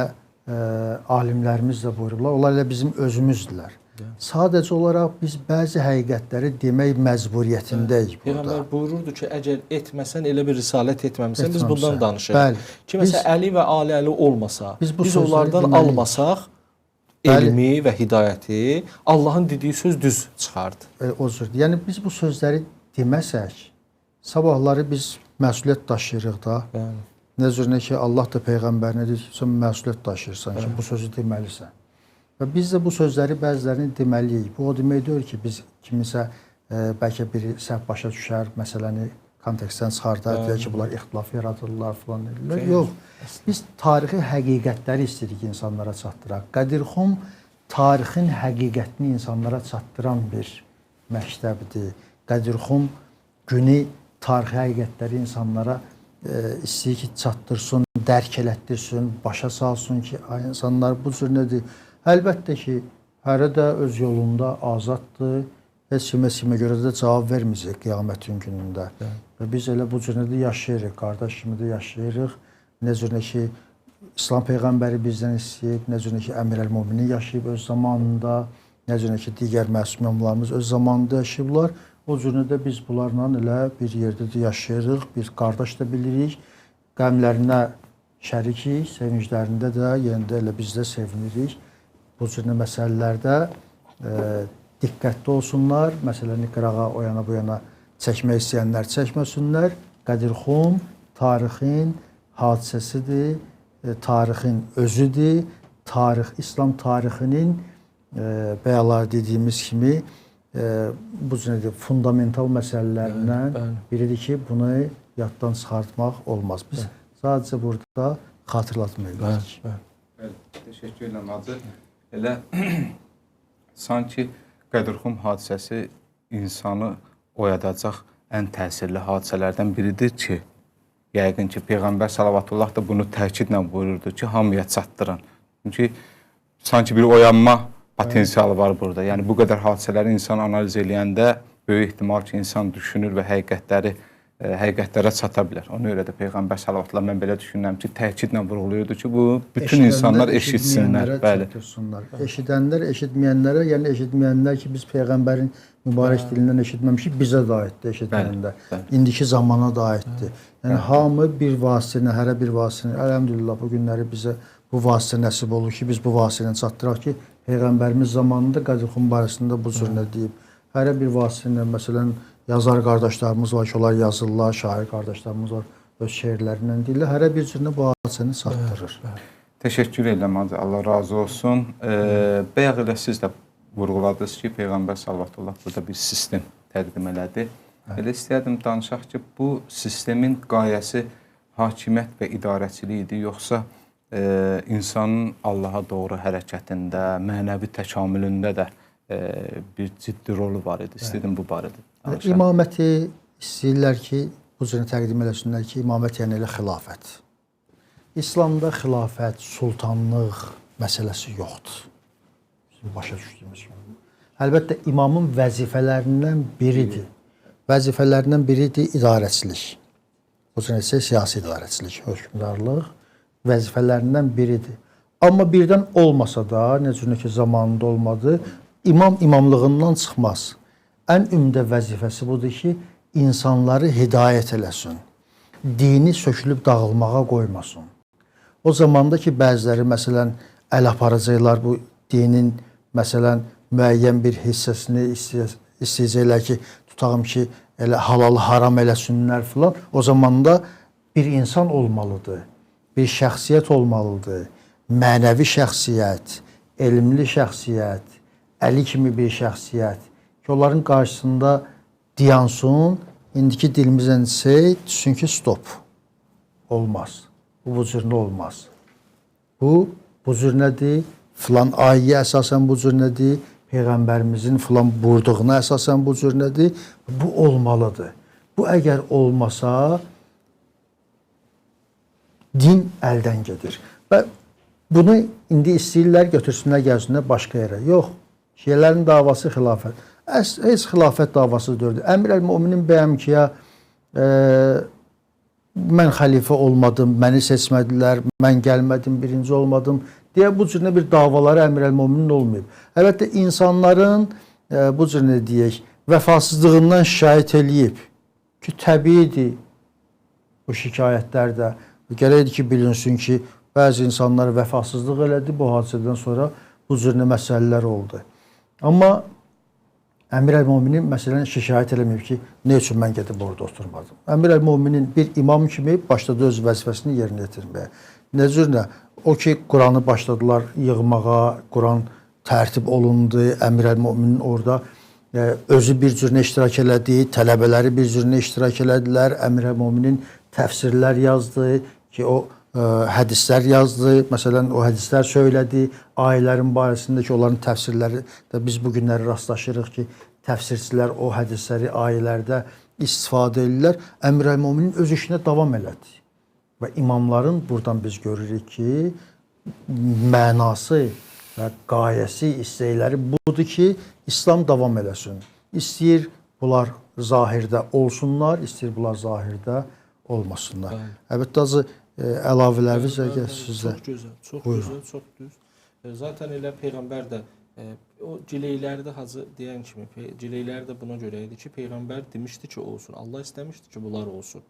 alimlərimiz də buyururlar, onlar elə bizim özümüzdürlər. Sadəcə olaraq biz bəzi həqiqətləri demək məcburiyyətindəyik burada. Peyğəmbər buyururdu ki, əgər etməsən, elə bir risalət etməmişsən, biz bundan danışırıq. Ki, məsələn, Əli və Ali Əli olmasa, biz onlardan almasaq, elmi və hidayəti, Allahın dediyi söz düz çıxardı. O cür. Yəni, biz bu sözləri deməsək, sabahları biz məsuliyyət daşıyırıq da. Nə cürünə ki, Allah da Peyğəmbərinə deyir ki, sən məsuliyyət daşıyırsan ki, bu sözü deməlisən. Və biz də bu sözləri bəzilərini deməliyik. Bu o demək deyil ki, biz kimisə bəlkə biri səhv başa düşər, məsələni kontekstdən çıxardar, deyək ki, bunlar ixtilaf yaradırlar, filan edirlər. Yox, biz tarixi həqiqətləri istəyirik insanlara çatdıraq. Qədirxum tarixin həqiqətini insanlara çatdıran bir məktəbdir. Qədirxum günü tarixi həqiqətləri insanlara istəyir ki, çatdırsın, dərk elətdirsin, başa salsın ki, insanlar bu cür nədir? Əlbəttə ki, hərə də öz yolunda azaddır, heç kimə görə də cavab verməyəcək qiyamətin günündə. Və biz elə bu cür də yaşayırıq, qardaş kimi də yaşayırıq. Nə cür ki, İslam Peyğəmbəri bizdən istəyib, nə cür ki, Əmir əl-Müminin yaşayıb öz zamanında, nə cür ki, digər məsum imamlarımız öz zamanında yaşayıblar. O cür də biz bunlarla elə bir yerdə də yaşayırıq, bir qardaş da bilirik. Qəmlərinə şərikik, sevinclərində də yenə də elə biz də sevinirik. Bu cür məsələlərdə diqqətli olsunlar. Məsələni qırağa o yana bu yana çəkmək istəyənlər çəkməsinlər. Qədirxum tarixin hadisəsidir, tarixin özüdür. Tarix, İslam tarixinin bəyalar dediyimiz kimi bu fundamental məsələlərindən biridir ki, bunu yaddan çıxartmaq olmaz. Biz sadəcə burada xatırlatmayırıq. Təşəkkür edirəm Hacı. Elə sanki Qədirxum hadisəsi insanı oyadacaq ən təsirli hadisələrdən biridir ki, yəqin ki, Peyğəmbər salavatullah da bunu təkidlə buyururdu ki, hamıya çatdırın. Çünki sanki bir oyanma potensialı var burada. Yəni bu qədər hadisələri insan analiz eləyəndə böyük ehtimal ki, insan düşünür və həqiqətlərə çata bilər. Ona görə də Peyğəmbər salavatullah mən belə düşünürəm ki, təkidlə vurğulayırdı ki, bu bütün insanlar eşitsinlər. Bəli. Eşidənlər, eşitməyənlərə, yəni eşitməyənlər ki, biz Peyğəmbərin mübarək dilindən eşitməmişik, bizə də aiddir eşitməyənlər. İndiki zamana da aiddir. Yəni hamı bir vasitəni, hərə bir vasitəni, əlhəmdülillah bu günləri bizə bu vasitə nəsib olur ki, biz bu vasitəni çatdıraq ki, Peyğəmbərimiz zamanında Qədirxum barəsində bu cür nə deyib. Hərə bir vasitəsində, məsələn, yazar qardaşlarımız var ki, onlar yazırlar, şair qardaşlarımız var, öz şeirlərindən deyirlər. Hərə bir cürünə bu hadisəni çatdırır. Təşəkkür edirəm, Allah razı olsun. Bayaq elə siz də vurğuladınız ki, Peyğəmbər sallallahu burada bir sistem təqdim elədi. Elə istəyərdim danışaq ki, bu sistemin qayəsi hakimiyyət və idarəçilik idi, yoxsa insanın Allaha doğru hərəkətində, mənəvi təkamülündə də bir ciddi rolu var idi. İstədim bu barədə danışaq. İmaməti istəyirlər ki, bu cür təqdim eləsinlər ki, imamət yəni elə xilafət. İslamda xilafət, sultanlıq məsələsi yoxdur. Bizim başa düşdüyümüz kimi. Əlbəttə, imamın vəzifələrindən biridir. Vəzifələrindən biridir idarəçilik. Bu cür siyasi idarəçilik, hökmdarlıq vəzifələrindən biridir. Amma birdən olmasa da, necə ki zamanında olmadı, imam imamlığından çıxmaz. Ən ümdə vəzifəsi budur ki, insanları hidayət eləsin. Dini sökülüb dağılmağa qoymasın. O zamanda ki, bəziləri, məsələn, əl aparacaqlar bu dinin, məsələn, müəyyən bir hissəsini istəyəcəklər ki, tutağım ki, elə halalı haram eləsinlər filan. O zamanda bir insan olmalıdır, bir şəxsiyyət olmalıdır, mənəvi şəxsiyyət, elmli şəxsiyyət, Əli kimi bir şəxsiyyət ki, onların qarşısında diyansın, indiki dilimizlə düşsün ki, stop. Olmaz. Bu cür nə olmaz. Bu cür nədir? Filan ayəyə əsasən bu cür nədir? Peyğəmbərimizin filan buyurduğuna əsasən bu cür nədir? Bu olmalıdır. Bu əgər olmasa, din əldən gedir. Və bunu indi istəyirlər, götürsünlər, gəlsinlər başqa yerə. Yox. Şiələrin davası xilafət. Heç xilafət davası deyildir. Əmir əl-Möminin bəyəm ki, mən xəlifə olmadım, məni seçmədilər, mən gəlmədim, birinci olmadım deyə bu cür bir davaları Əmir əl-Möminin olmayıb. Əlbəttə, insanların bu cür nə deyək, vəfasızlığından şikayət eləyib ki, təbiidir bu şikayətlər də. Gərəkdir ki, bilinsin ki, bəzi insanlar vəfasızlıq elədi, bu hadisədən sonra bu cür məsələlər oldu. Amma Əmir əl-Möminin məsələn şikayət eləməyib ki, nə üçün mən gedib orada oturmadım. Əmir əl-Möminin bir imam kimi başladı öz vəzifəsini yerinə yetirməyə. Nə cür nə? O ki, Quranı başladılar yığmağa, Quran tərtib olundu, Əmir əl-Möminin orada özü bir cürünə iştirak elədi, tələbələri bir cürünə iştirak elədilər, Əmir əl-Möminin təfsirlər yazdı ki, o hədislər yazdı, məsələn, o hədislər söylədi, ayələrin barəsində ki, onların təfsirləri də biz bu günləri rastlaşırıq ki, təfsirçilər o hədisləri ayələrdə istifadə edirlər. Əmir əl-Möminin öz işinə davam elədi. Və imamların buradan biz görürük ki, mənası və qayəsi, istəkləri budur ki, İslam davam eləsin. İstəyir bunlar zahirdə olsunlar, istəyir bunlar zahirdə olmasınlar. Əlbəttə, azı əlavələriniz əgər sizdə. Çox gözəl, çox gözəl, çox düz. Zaten elə Peyğəmbər də o cileyləri də Hacı deyən kimi, cileyləri də buna görə idi ki, Peyğəmbər demişdi ki, olsun. Allah istəmişdi ki, bunlar olsun.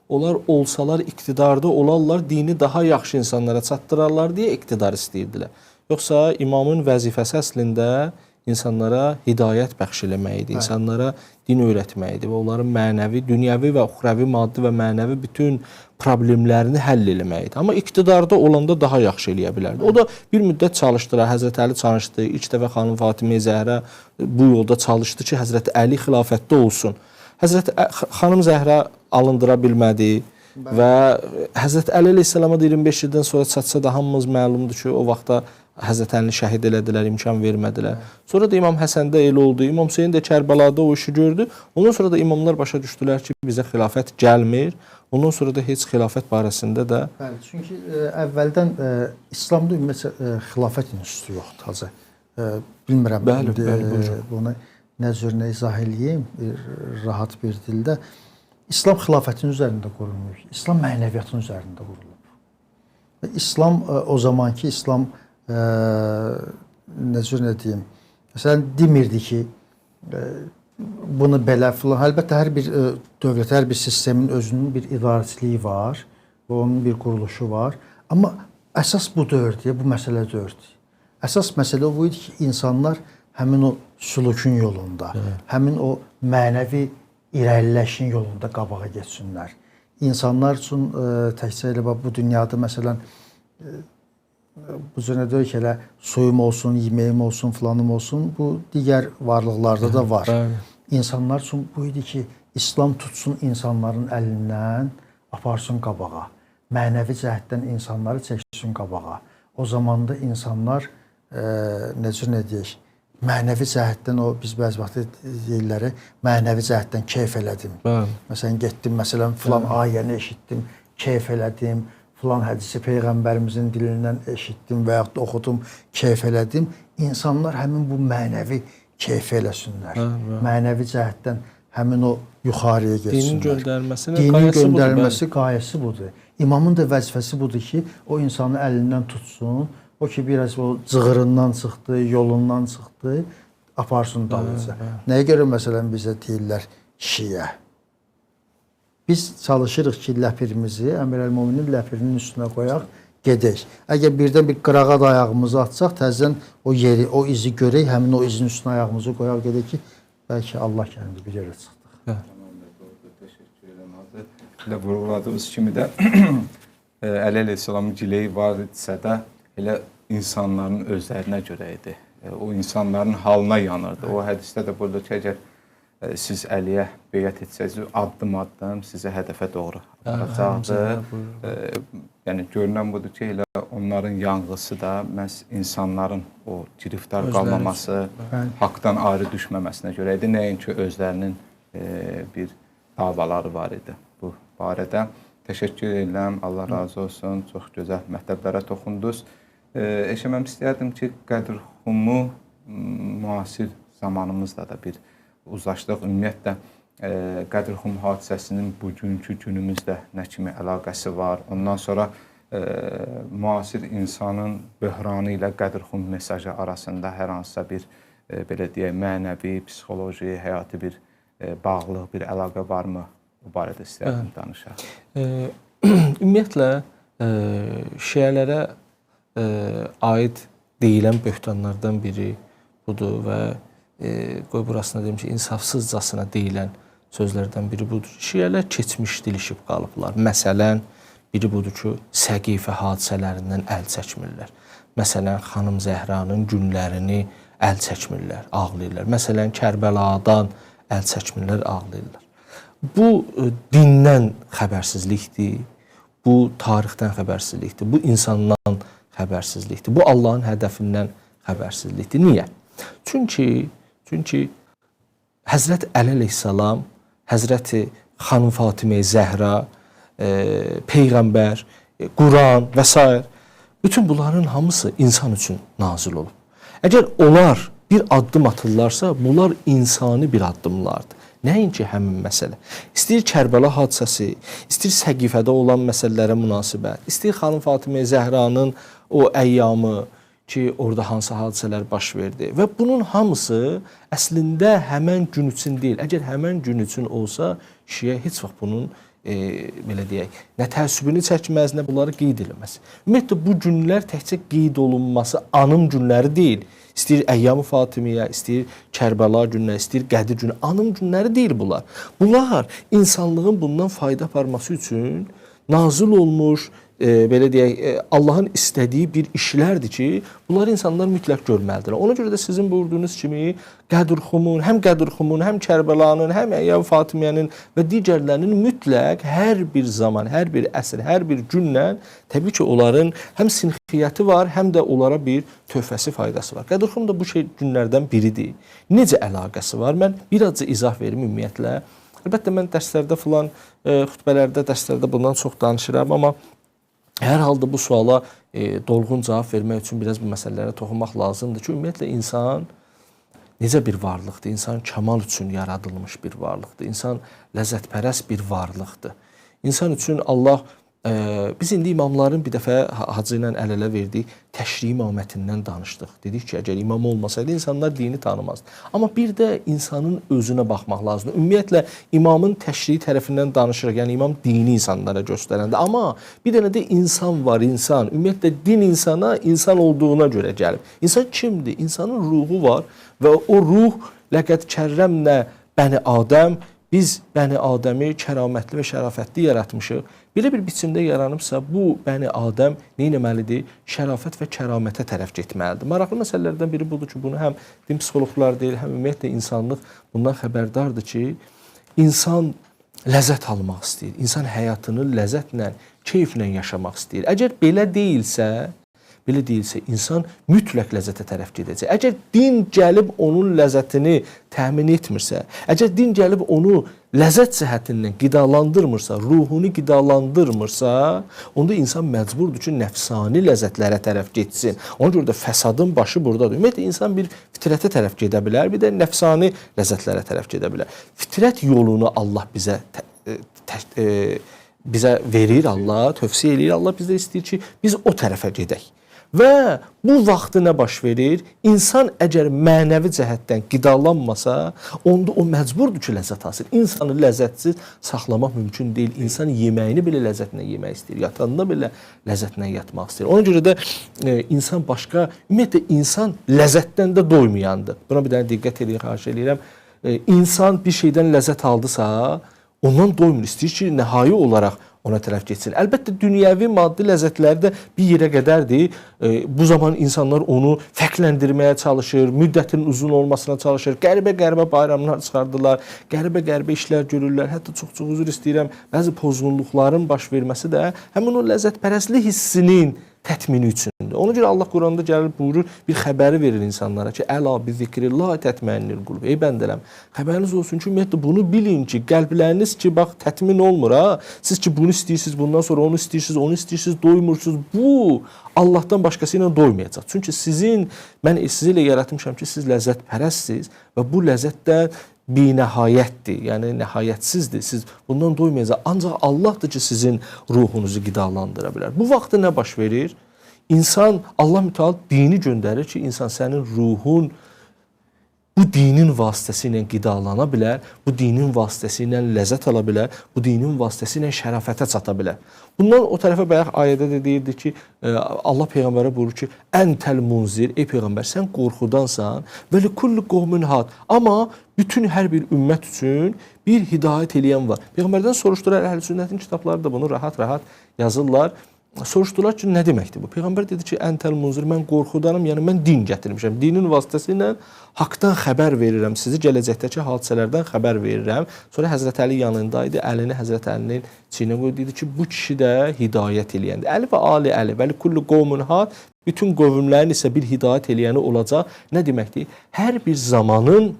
Onlar olsalar, iqtidarda olarlar, dini daha yaxşı insanlara çatdırarlar deyə iqtidar istəyirdilər. Yoxsa imamın vəzifəsi əslində insanlara hidayət bəxş eləmək idi, insanlara din öyrətmək idi və onların mənəvi, dünyəvi və uxravi, maddi və mənəvi bütün problemlərini həll eləmək idi. Amma iqtidarda olanda daha yaxşı eləyə bilərdi. O da bir müddət çalışdılar. Həzrət Əli çalışdı. İlk dəfə xanım Fatimə Zəhra bu yolda çalışdı ki, Həzrət Əli xilafətdə olsun. Həzrət xanım Zəhra alındıra bilmədi. Və Həzrət Əli əleyhissalama 25 ildən sonra çatsa da hamımız məlumdur ki, o vaxtda Həzrət Əlini şəhid elədilər, imkan vermədilər. Sonra da İmam Həsən də elə oldu. İmam Hüseyn də Kərbəlada o işi gördü. Ondan sonra da imamlar başa düşdülər ki, bizə xilafət gəlmir. Ondan sonra da heç xilafət barəsində də... Bəli, çünki əvvəldən İslamda ümumiyyətlə xilafət institutu yoxdur, Hacı. Bilmirəm, bəli, bunu nə cür nə izah eləyim, rahat bir dildə. İslam xilafətin üzərində qurulmuyor. İslam mənəviyyatının üzərində qurulub. İslam o zamanki İslam nə cür nə deyim, məsələn demirdi ki, bunu belə filan. Əlbəttə hər bir dövlət, hər bir sistemin özünün bir idarəçiliyi var və onun bir quruluşu var. Amma əsas bu deyildi, bu məsələ deyildi. Əsas məsələ bu idi ki, insanlar həmin o sulukun yolunda, həmin o mənəvi irəliləşin yolunda qabağa getsinlər. İnsanlar üçün təkcə elə bu dünyada məsələn bu cür nə deyək elə suyum olsun, yeməyim olsun, filanım olsun, bu digər varlıqlarda da var. İnsanlar üçün bu idi ki, İslam tutsun insanların əlindən, aparsın qabağa. Mənəvi cəhətdən insanları çəksin qabağa. O zamanda insanlar necə nə deyək, mənəvi cəhətdən o biz bəzi vaxt deyirlər, mənəvi cəhətdən keyf elədim. Məsələn getdim, məsələn filan ayəni eşitdim, keyf elədim, filan hədisi peyğəmbərimizin dilindən eşitdim və yaxud da oxudum, keyf elədim. İnsanlar həmin bu mənəvi keyf eləsinlər. Mənəvi cəhətdən həmin o yuxarıya getsinlər. Dinin göndərilməsi qayəsi budur. İmamın da vəzifəsi budur ki, o insanı əlindən tutsun. O ki, biraz o cığırından çıxdı, yolundan çıxdı, aparsın dalınca. Nəyə görə məsələn bizə deyirlər şiə? Biz çalışırıq ki, ləpirimizi Əmir-əl-Möminin ləpirinin üstünə qoyaq, gedək. Əgər birdən bir qırağa da ayağımızı atsaq, təzən o yeri, o izi görək, həmin o izin üstünə ayağımızı qoyaq, gedək ki, bəlkə Allah gəldi bir yerə çıxdıq. Təşəkkür edirəm. Elə vurguladığımız kimi də Əli əleyhissalamın gileyi var idisə də elə insanların özlərinə görə idi. O insanların halına yanırdı. O hədisdə də burada ki, əgər siz Əliyə beyət etsəniz, addım-addım sizə hədəfə doğru aparacaqdır. Yəni görünən budur ki, elə onların yanğısı da məhz insanların o giriftar qalmaması, haqdan ayrı düşməməsinə görə idi. Nəinki özlərinin bir davaları var idi bu barədə. Təşəkkür edirəm, Allah razı olsun, çox gözəl mətləblərə toxundunuz. Eşəməm istəyərdim ki, Qədirxumu müasir zamanımızda da bir uzlaşdıq. Ümumiyyətlə, Qədirxum hadisəsinin bugünkü günümüzdə nə kimi əlaqəsi var? Ondan sonra müasir insanın böhranı ilə Qədirxum mesajı arasında hər hansısa bir, belə deyək, mənəvi, psixoloji, həyati bir bağlıq, bir əlaqə varmı? Bu barədə istəyərdim danışaq. Ümumiyyətlə, şiələrə aid deyilən böhtanlardan biri budur və qoy burasına deyim ki, insafsızcasına deyilən sözlərdən biri budur. Şiələr keçmiş dilişib qalıblar. Məsələn, biri budur ki, Səqifə hadisələrindən əl çəkmirlər. Məsələn, xanım Zəhranın günlərini əl çəkmirlər, ağlayırlar. Məsələn, Kərbəladan əl çəkmirlər, ağlayırlar. Bu dindən xəbərsizlikdir, bu tarixdən xəbərsizlikdir, bu insandan xəbərsizlikdir, bu Allahın hədəfindən xəbərsizlikdir. Niyə? Çünki Həzrət Əli əleyhissalam, Həzrəti xanım Fatimə Zəhra, Peyğəmbər, Quran və s. bütün bunların hamısı insan üçün nazil olub. Əgər onlar bir addım atırlarsa, bunlar insani bir addımlardır. Nəinki həmin məsələ. İstəyir Kərbəla hadisəsi, istəyir Səqifədə olan məsələlərə münasibət, istəyir xanım Fatimə Zəhranın o əyyamı ki, orada hansı hadisələr baş verdi. Və bunun hamısı əslində həmən gün üçün deyil. Əgər həmən gün üçün olsa, şiə heç vaxt bunun belə deyək, nə təəssübünü çəkməz, nə bunları qeyd eləməz. Ümumiyyətlə bu günlər təkcə qeyd olunması anım günləri deyil. İstəyir Əyyam-ı Fatimiyyə, istəyir Kərbəla günləri, istəyir Qədir günü, anım günləri deyil bunlar. Bunlar insanlığın bundan fayda aparması üçün nazil olmuş, belə deyək, Allahın istədiyi bir işlərdir ki, bunları insanlar mütləq görməlidirlər. Ona görə də sizin buyurduğunuz kimi Qədirxumun, həm Qədirxumun, həm Kərbəlanın, həm Əyyam Fatimiyyənin və digərlərinin mütləq hər bir zaman, hər bir əsr, hər bir günlə təbii ki, onların həm sinxiyyəti var, həm də onlara bir töhfəsi, faydası var. Qədirxum da bu günlərdən biridir. Necə əlaqəsi var? Mən birazca izah verim ümumiyyətlə. Əlbəttə, mən dərslərdə filan, xütbələrdə, dərslərdə bundan çox danışıram, amma hər halda bu suala dolğun cavab vermək üçün biraz bu məsələlərə toxunmaq lazımdır ki, ümumiyyətlə insan necə bir varlıqdır? İnsan kəmal üçün yaradılmış bir varlıqdır. İnsan ləzzətpərəst bir varlıqdır. İnsan üçün Allah, biz indi imamların bir dəfə Hacı ilə əl-ələ verdik, təşri imamətindən danışdıq. Dedik ki, əgər imam olmasaydı, insanlar dini tanımazdı. Amma bir də insanın özünə baxmaq lazımdır. Ümumiyyətlə, imamın təşri tərəfindən danışırıq, yəni imam dini insanlara göstərəndə. Amma bir dənə də insan var, insan. Ümumiyyətlə, din insana insan olduğuna görə gəlib. İnsan kimdir? İnsanın ruhu var və o ruh, ləqəd kərrəmnə bəni Adəm, biz bəni Adəmi kəramətli və şərafətli yaratmışıq. Belə bir biçimdə yaranıbsa, bu bəni Adəm nə etməlidir? Şərafət və kəramətə tərəf getməlidir. Maraqlı məsələlərdən biri budur ki, bunu həm din psixoloqlar deyil, həm ümumiyyətlə insanlıq bundan xəbərdardır ki, insan ləzzət almaq istəyir. İnsan həyatını ləzzətlə, keyflə yaşamaq istəyir. Əgər belə deyilsə, insan mütləq ləzzətə tərəf gedəcək. Əgər din gəlib onun ləzzətini təmin etmirsə, əgər din gəlib onu ləzzət cəhətindən qidalandırmırsa, ruhunu qidalandırmırsa, onda insan məcburdur ki, nəfsani ləzzətlərə tərəf getsin. Ona görə də fəsadın başı buradadır. Ümumiyyətlə, insan bir fitrətə tərəf gedə bilər, bir də nəfsani ləzzətlərə tərəf gedə bilər. Fitrət yolunu Allah bizə verir, Allah tövsiyə eləyir. Allah bizdə istəyir ki, biz o tərəfə gedək. Və bu vaxtı nə baş verir? İnsan əgər mənəvi cəhətdən qidalanmasa, onda o məcburdur ki, ləzzət alsın. İnsanı ləzzətsiz saxlamaq mümkün deyil. İnsan yeməyini belə ləzzətlə yemək istəyir, yatanda belə ləzzətlə yatmaq istəyir. Ona görə də insan başqa, ümumiyyətlə insan ləzzətdən də doymayandır. Buna bir dənə diqqət edin, xahiş edirəm. İnsan bir şeydən ləzzət aldısa, ondan doymur, istəyir ki, nəhai olaraq ona tərəf getsin. Əlbəttə, dünyəvi maddi ləzzətləri də bir yerə qədərdir. Bu zaman insanlar onu fərqləndirməyə çalışır, müddətin uzun olmasına çalışır, qəribə bayramlar çıxardılar, qəribə işlər görürlər. Hətta çox üzr istəyirəm, bəzi pozğunluqların baş verməsi də həmin o ləzzətpərəstlik hissinin tətmini üçündür. Ona görə Allah Quranda gəlir, buyurur, bir xəbəri verir insanlara ki, əla bi zikrillah tətmənnil qulub. Ey bəndələm, xəbəriniz olsun ki, ümumiyyətlə bunu bilin ki, qəlbləriniz ki, bax, tətmin olmur, ha? Siz ki, bunu istəyirsiniz, bundan sonra onu istəyirsiniz, doymursunuz. Bu, Allahdan başqası ilə doymayacaq. Çünki mən sizi ilə yaratmışam ki, siz ləzzətpərəstsiniz və bu ləzzətdən binəhayətdir, yəni nəhayətsizdir. Siz bundan doymayacaq. Ancaq Allahdır ki, sizin ruhunuzu qidalandıra bilər. Bu vaxtda nə baş verir? İnsan, Allah mütəal dini göndərir ki, insan sənin ruhun bu dinin vasitəsi ilə qidalana bilər, bu dinin vasitəsi ilə ləzzət ala bilər, bu dinin vasitəsi ilə şərafətə çata bilər. Bundan o tərəfə bayaq ayədə də deyirdi ki, Allah Peyğəmbərə buyurur ki, əntəl munzir, ey Peyğəmbər, sən qorxudansan və likulli qovmin had. Amma bütün hər bir ümmət üçün bir hidayət eləyən var. Peyğəmbərdən soruşdular, Əhl-i Sünnətin kitabları da bunu rahat yazırlar. Soruşdular ki, nə deməkdir bu? Peyğəmbər dedi ki, əntəl munzir, mən qorxudanım, yəni mən din gətirmişəm. Dinin vasitəsi ilə haqdan xəbər verirəm, sizi gələcəkdəki hadisələrdən xəbər verirəm. Sonra Həzrət Əli yanındaydı, əlini Həzrət Əlinin çiyinə qoydu, dedi ki, bu kişi də hidayət eləyəndir. Əli və Ali Əli, vəli kullu qovmun had, bütün qovmlərin isə bir hidayət eləyəni olacaq. Nə deməkdir? Hər bir zamanın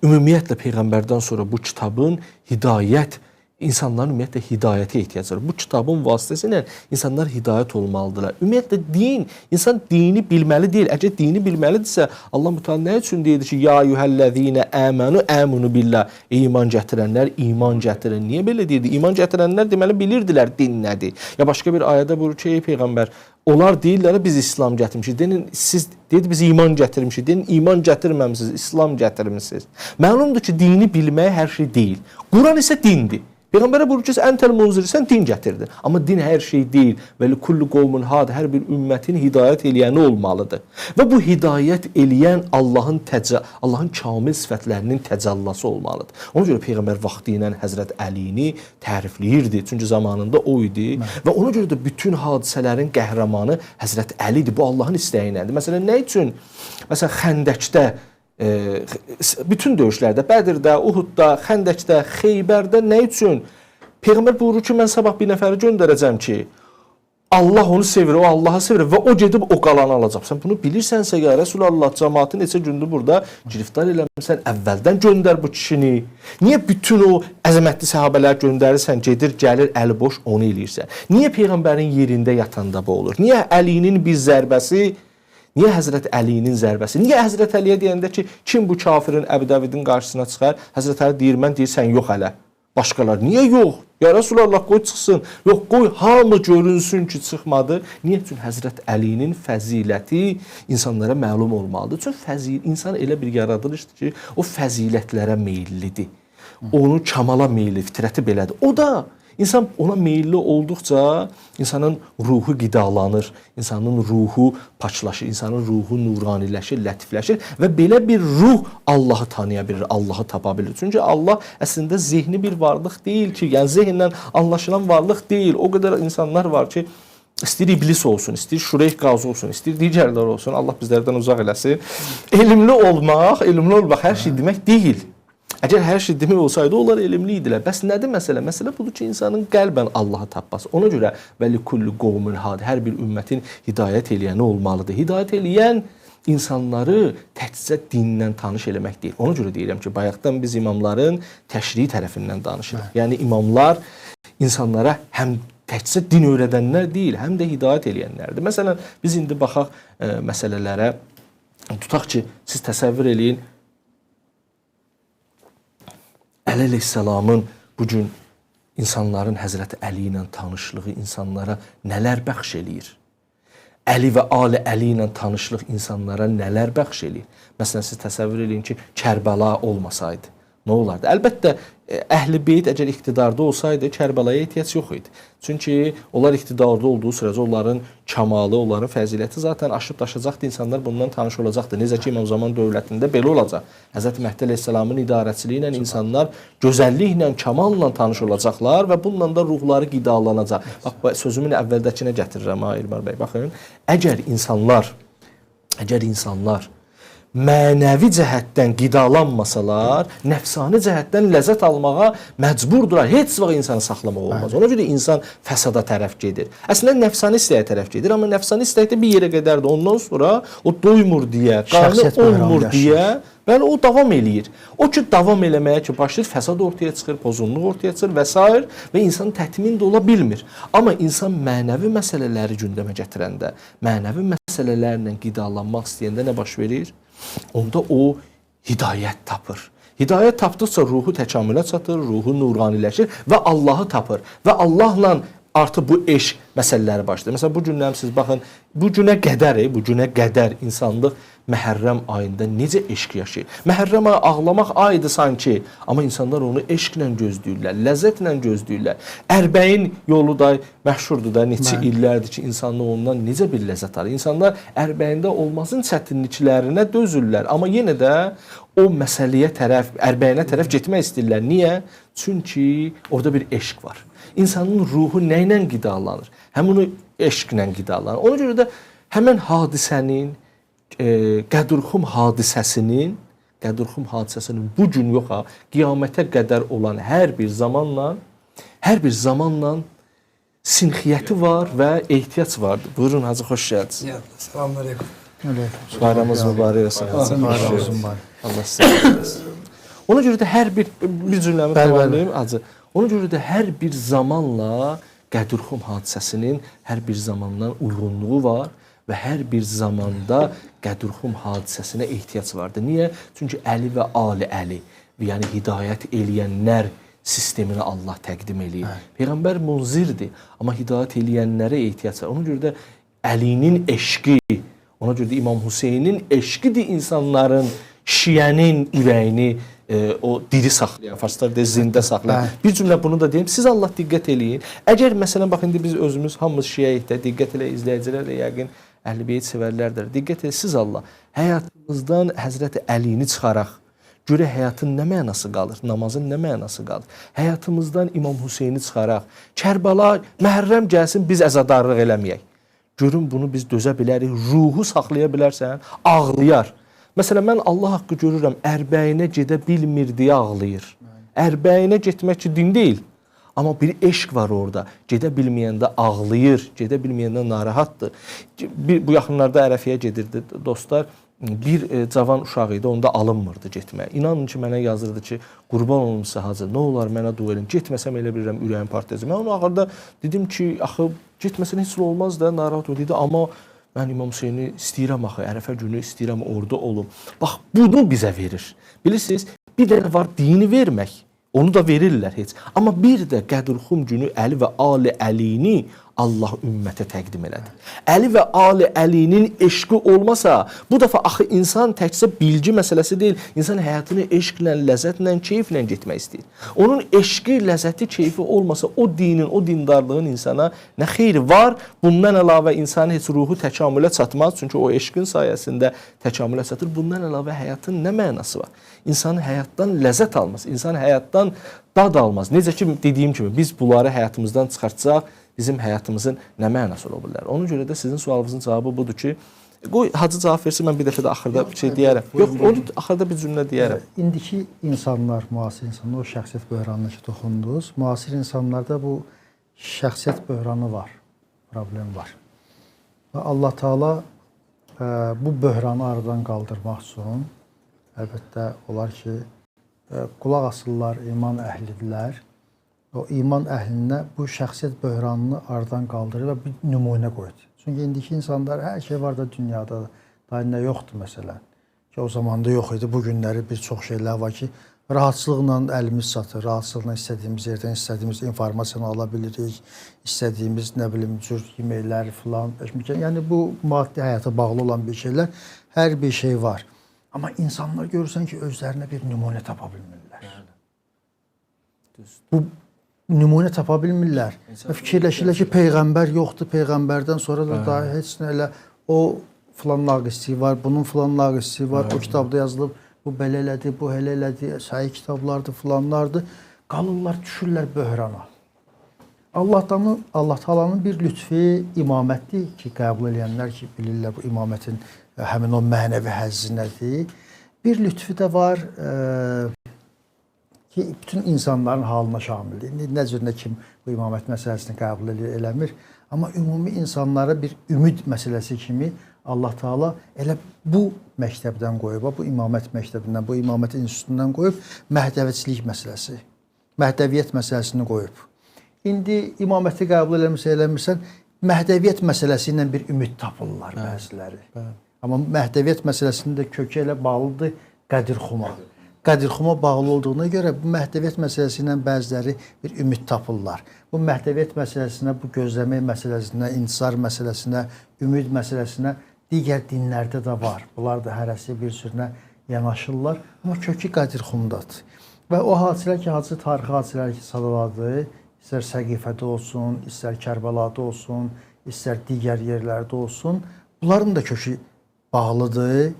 ümumiyyətlə Peyğəmbərdən sonra bu kitabın hidayət, insanların ümumiyyətlə hidayətə ehtiyacı var. Bu kitabın vasitəsilə insanlar hidayət olmalıdırlar. Ümumiyyətlə insan dini bilməli deyil. Əgər dini bilməlidirsə, Allah Mütəala nə üçün deyir ki, ya yuhəllezine amanu billah. İman gətirənlər iman gətirin. Niyə belə deyirdi? İman gətirənlər deməli bilirdilər din nədir. Ya başqa bir ayədə buyurur ki, ey Peyğəmbər, onlar deyirlər biz İslam gətirmişik. Deyin, siz deyir biz iman gətirmişik. Deyin, iman gətirməmisiniz, İslam gətirmisiniz. Məlumdur ki, dini bilmək hər şey deyil. Quran isə dindir. Peyğəmbərə buyurur ki, "Əntel munzir", sən din gətirdin. Amma din hər şey deyil. Və li kullu qavmin had, hər bir ümmətin hidayət eləyəni olmalıdır. Və bu hidayət eləyən Allahın kamil sifətlərinin təcəllası olmalıdır. Ona görə Peyğəmbər vaxtı ilə Həzrət Əlini tərifləyirdi. Çünki zamanında o idi və ona görə də bütün hadisələrin qəhrəmanı Həzrət Əlidir. Bu Allahın istəyi ilədir. Məsələn, nə üçün? Məsələn, Xəndəkdə bütün döyüşlərdə, Bədirdə, Uhudda, Xəndəkdə, Xeybərdə nə üçün? Peyğəmbər buyurur ki, mən sabah bir nəfəri göndərəcəm ki, Allah onu sevir, o Allahı sevir və o gedib o qalanı alacaq. Sən bunu bilirsənsə, ya Rəsulallah, cəmaatı neçə gündür burada giriftar eləmirsən, əvvəldən göndər bu kişini. Niyə bütün o əzəmətli səhabələr göndərirsən, gedir, gəlir, əli boş onu eləyirsən? Niyə Peyğəmbərin yerində yatanda bu olur? Niyə Əlinin bir zərbəsi, niyə Həzrət Əlinin zərbəsi? Niyə Həzrət Əliyə deyəndə ki, kim bu kafirin Əbu Dəvidin qarşısına çıxar? Həzrət Əli deyir, mən deyirsən, yox hələ. Başqalar, niyə yox? Ya Rəsulallah, qoy çıxsın. Yox, qoy hamı görünsün ki, çıxmadı. Niyə? Çünki Həzrət Əlinin fəziləti insanlara məlum olmalıdır. Çünki insan elə bir yaradılışdır ki, o fəzilətlərə meyillidir. Onu kamala meyilli, fitrəti belədir. O da İnsan ona meyilli olduqca insanın ruhu qidalanır, insanın ruhu paçlaşır, insanın ruhu nuraniləşir, lətifləşir və belə bir ruh Allahı tanıya bilir, Allahı tapa bilir. Çünki Allah əslində zehni bir varlıq deyil ki, yəni zehnlə anlaşılan varlıq deyil. O qədər insanlar var ki, İstəyir iblis olsun, istəyir Şureyh qazı olsun, istəyir digərlər olsun, Allah bizlərdən uzaq eləsin. Elmli olmaq hər şey demək deyil. Əgər hər şey demək olsaydı, onlar elmli idilər. Bəs nədir məsələ? Məsələ budur ki, insanın qəlbən Allahı tapması. Ona görə vəli kullu qavmin had, hər bir ümmətin hidayət eləyəni olmalıdır. Hidayət eləyən insanları təkcə dinlə tanış eləmək deyil. Ona görə deyirəm ki, bayaqdan biz imamların təşrihi tərəfindən danışırıq. Yəni imamlar insanlara həm təkcə din öyrədənlər deyil, həm də hidayət eləyənlərdir. Məsələn, biz indi baxaq məsələlərə. Tutaq ki, siz təsəvvür eləyin, Əli əleyhissalamın bugün insanların Həzrəti Əli ilə tanışlığı insanlara nələr bəxş eləyir? Əli və Ali Əli ilə tanışlıq insanlara nələr bəxş eləyir? Məsələn, siz təsəvvür eləyin ki, Kərbəla olmasaydı, nə olardı? Əlbəttə, Əhl-i Beyt əgər iqtidarda olsaydı, Kərbəlaya ehtiyac yox idi. Çünki onlar iqtidarda olduğu sürəcə onların kamalı, onların fəziləti zaten aşıb daşacaqdı, insanlar bundan tanış olacaqdı. Necə ki, İmam Zaman dövlətində belə olacaq. Həzrət Məhdi əleyhissalamın idarəçiliyi ilə insanlar gözəlliklə, kamalla tanış olacaqlar və bununla da ruhları qidalanacaq. Bax, sözümün əvvəldəkinə gətirirəm, İlmar bəy, baxın. Əgər insanlar mənəvi cəhətdən qidalanmasalar, nəfsani cəhətdən ləzzət almağa məcburdurlar. Heç vaxt insanı saxlamaq olmaz. Ona görə insan fəsada tərəf gedir. Əslində nəfsani istəyə tərəf gedir, amma nəfsani istəkdə bir yerə qədərdir. Ondan sonra o doymur deyə, qarnı olmur deyə, bəli, o davam eləyir. O ki, davam eləməyə ki, başlayır, fəsad ortaya çıxır, pozğunluq ortaya çıxır və s. və insan tətmin də ola bilmir. Amma insan mənəvi məsələləri gündəmə gətirəndə, mənəvi məsələlərlə qidalanmaq istəyəndə nə baş verir? Onda o hidayət tapır. Hidayət tapdıqca ruhu təkamülə çatır, ruhu nuraniləşir və Allahı tapır. Və Allahla artıq bu eşq məsələləri başlayır. Məsələn, bu gündən siz baxın, bu günə qədər insanlıq Məhərrəm ayında necə eşq yaşayır. Məhərrəm ayı ağlamaq ayıdır sanki, amma insanlar onu eşqlə gözləyirlər, ləzzətlə gözləyirlər. Ərbəyin yolu da məşhurdur da, neçə illərdir ki, insanlar ondan necə bir ləzzət alır. İnsanlar ərbəyində olmasın çətinliklərinə dözürlər, amma yenə də o məsələyə tərəf, ərbəyinə tərəf getmək istəyirlər. Niyə? Çünki orada bir eşq var. İnsanın ruhu nə ilə qidalanır? Həm onu eşqlə qidalanır. Ona görə də həmən hadisənin, Qədirxum hadisəsinin bu gün yox ha, qiyamətə qədər olan hər bir zamanla sinxiyyəti var və ehtiyac vardır. Buyurun, Hacı, xoş gəldiniz. Selamünaleyküm. Bayramınız mübarək olsun. Allah sizə versin. Ona görə də hər bir cümləmi tamamlayayım, Hacı. Ona görə də hər bir zamanla Qədirxum hadisəsinin hər bir zamandan uyğunluğu var və hər bir zamanda Qədirxum hadisəsinə ehtiyac vardır. Niyə? Çünki Əli və Ali Əli, yəni hidayət eləyənlər sistemini Allah təqdim eləyir. Peyğəmbər munzirdir, amma hidayət eləyənlərə ehtiyac var. Ona görə də Əlinin eşqi, ona görə də İmam Hüseynin eşqidir insanların şiənin ürəyini o diri saxlayan, farslar deyir zində saxlayan. Bir cümlə bunu da deyim. Siz Allah diqqət eləyin. Əgər məsələn bax indi biz özümüz hamımız şiəyik də, diqqət elə izləyicilər də yəqin Əhl-i-Beyt sevərlərdir. Diqqət elə siz Allah həyatımızdan Həzrəti Əlini çıxaraq görə həyatın nə mənası qalır? Namazın nə mənası qalır? Həyatımızdan İmam Hüseyni çıxaraq Kərbəla Məhərrəm gəlsin biz əzadarlıq eləməyək. Görün bunu biz dözə bilərik. Ruhu saxlaya bilərsən, ağlayar. Məsələn, mən Allah haqqı görürəm, ərbəyinə gedə bilmir deyə ağlayır. Ərbəyinə getmək ki, din deyil. Amma bir eşq var orada. Gedə bilməyəndə ağlayır, gedə bilməyəndə narahatdır. Bu yaxınlarda Ərəfiyə gedirdi dostlar. Bir cavan uşaq idi, onda alınmırdı getməyə. İnanın ki, mənə yazırdı ki, qurban olunmuşsa hacı, nə olar mənə dua edin. Getməsəm elə bilirəm ürəyim partlayacaq. Mən onun axırda dedim ki, axı getməsən heç olmaz da, narahat o dedi. Amma mən İmam Hüseyni istəyirəm axı, Ərəfə günü istəyirəm orada olum. Bax, bunu bizə verir. Bilirsiniz, bir də var dini vermək. Onu da verirlər heç. Amma bir də Qədirxum günü Əli və Ali Əlini Allah ümmətə təqdim elədi. Əli və Ali Əlinin eşqi olmasa, bu dəfə axı insan təkcə bilgi məsələsi deyil, insan həyatını eşqlə, ləzzətlə, keyflə getmək istəyir. Onun eşqi, ləzzəti, keyfi olmasa, o dinin, o dindarlığın insana nə xeyri var? Bundan əlavə insan heç ruhu təkamülə çatmaz, çünki o eşqin sayəsində təkamülə çatır. Bundan əlavə həyatın nə mənası var? İnsan həyatdan ləzzət almaz, insan həyatdan dad almaz. Necə ki, dediyim kimi, biz bunları həyatımızdan çıxartsaq, bizim həyatımızın nə mənası ola bilər? Ona görə də sizin sualınızın cavabı budur ki, qoy hacı cavab versin, mən bir dəfə də axırda bir şey deyərəm. Yox, onu axırda bir cümlə deyərəm. İndiki insanlar, müasir insanlar, o şəxsiyyət böhranına ki, toxundunuz. Müasir insanlarda bu şəxsiyyət böhranı var, problem var. Və Allah Taala bu böhranı aradan qaldırmaq üçün əlbəttə olar ki, qulaq asırlar, iman əhlidirlər. O iman əhlinə bu şəxsiyyət böhranını aradan qaldırır və bir nümunə qoydu. Çünki indiki insanlar hər şey var da dünyada, daha nə yoxdur məsələn. Ki o zamanda yox idi. Bu günləri bir çox şeylər var ki, rahatçılıqla əlimiz çatır, rahatçılıqla istədiyimiz yerdən istədiyimiz informasiyanı ala bilirik, istədiyimiz nə bilim cür yeməklər filan. Yəni bu maddi həyata bağlı olan bir şeylər, hər bir şey var. Amma insanlar görürsən ki, özlərinə bir nümunə tapa bilmirlər. Bu nümunə tapa bilmirlər. Fikirləşirlər ki, peyğəmbər yoxdur, peyğəmbərdən sonra da daha heç nə elə o filan naqisliyi var, bunun filan naqisliyi var, o kitabda yazılıb, bu belə elədi, bu elə elədi, səhih kitablardır, filanlardır. Qalırlar, düşürlər böhrana. Allah Taala'nın bir lütfi imamətdir ki, qəbul edənlər ki, bilirlər bu imamətin həmin o mənəvi həzzi nədir. Bir lütfi də var ki, bütün insanların halına şamildir. Nə cür nə kim bu imamət məsələsini qəbul eləmir. Amma ümumi insanlara bir ümid məsələsi kimi Allah Taala elə bu məktəbdən qoyub, bu imamət məktəbindən, bu imamət institutundan qoyub məhdəviçilik məsələsi, məhdəviyyət məsələsini qoyub. İndi imaməti qəbul eləmirsən, məhdəviyyət məsələsi ilə bir ümid tapırlar bəziləri. Amma məhdəviyyət məsələsində kökü elə bağlıdır Qədirxuma. Qədirxuma bağlı olduğuna görə bu məhdəviyyət məsələsi ilə bəziləri bir ümid tapırlar. Bu məhdəviyyət məsələsinə, bu gözləmək məsələsinə, intisar məsələsinə, ümid məsələsinə digər dinlərdə də var. Bunlar da hərəsi bir sürünə yanaşırlar. Amma kökü Qədirxumdadır. Və o hadisələr ki, hacı tarixi hadisələr ki, sadaladı, istər Səqifədə olsun, istər Kərbəlada olsun, istər digər yerlərdə olsun, bunların da kökü bağlıdır.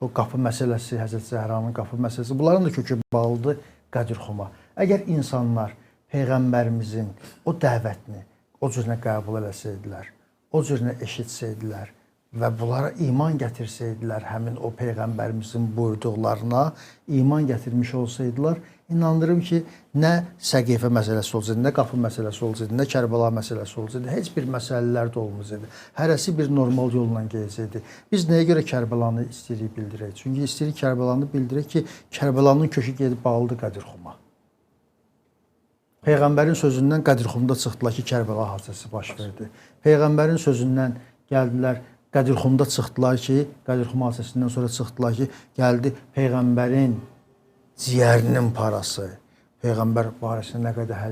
O qapı məsələsi, Həzrət Zəhranın qapı məsələsi, bunların da kökü bağlıdır Qədirxuma. Əgər insanlar Peyğəmbərimizin o dəvətini o cürünə qəbul eləsəydilər, o cürünə eşitsəydilər və bunlara iman gətirsəydilər, həmin o Peyğəmbərimizin buyurduqlarına iman gətirmiş olsaydılar, inandırım ki, nə Səqifə məsələsi olsaydı, nə qapı məsələsi olsaydı, nə Kərbəla məsələsi olsaydı, heç bir məsələlər də olmasaydı. Hərəsi bir normal yolla gəlsəydi. Biz nəyə görə Kərbəlanı istəyirik bildirək? Çünki istəyirik Kərbəlanı bildirək ki, Kərbəlanın kökü gedib bağlıdır Qədirxuma. Peyğəmbərin sözündən Qədirxumda çıxdılar ki, Kərbəla hadisəsi baş verdi. Peyğəmbərin sözündən gəldilər, Qədirxumda çıxdılar ki, Qədirxum hadisəsindən sonra çıxdılar ki, gəldi Peyğəmbərin ciyərinin parası. Peyğəmbər barəsində nə qədər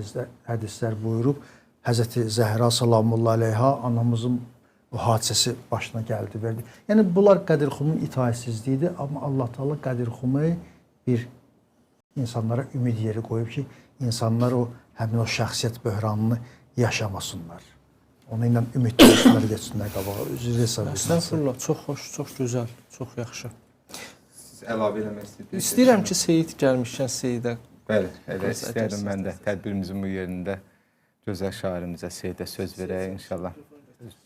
hədislər buyurub, Həzrəti Zəhra salamullahi aleyha anamızın bu hadisəsi başına gəldi, verdi. Yəni bunlar Qədirxumun itaətsizliyidir, amma Allah Taala Qədirxumu bir insanlara ümid yeri qoyub ki, insanlar o həmin o şəxsiyyət böhranını yaşamasınlar. Onu ilə ümidləşsinlər, getsinlər qabağa. Üzr hesab etsin. Estağfurullah, çox xoş, çox gözəl, çox yaxşı. Siz əlavə eləmək istəyirsiniz? İstəyirəm ki, Seyid gəlmişkən Seyidə. Bəli, elə istəyirəm mən də tədbirimizin bu yerində gözəl şairimizə, Seyidə söz verək inşallah.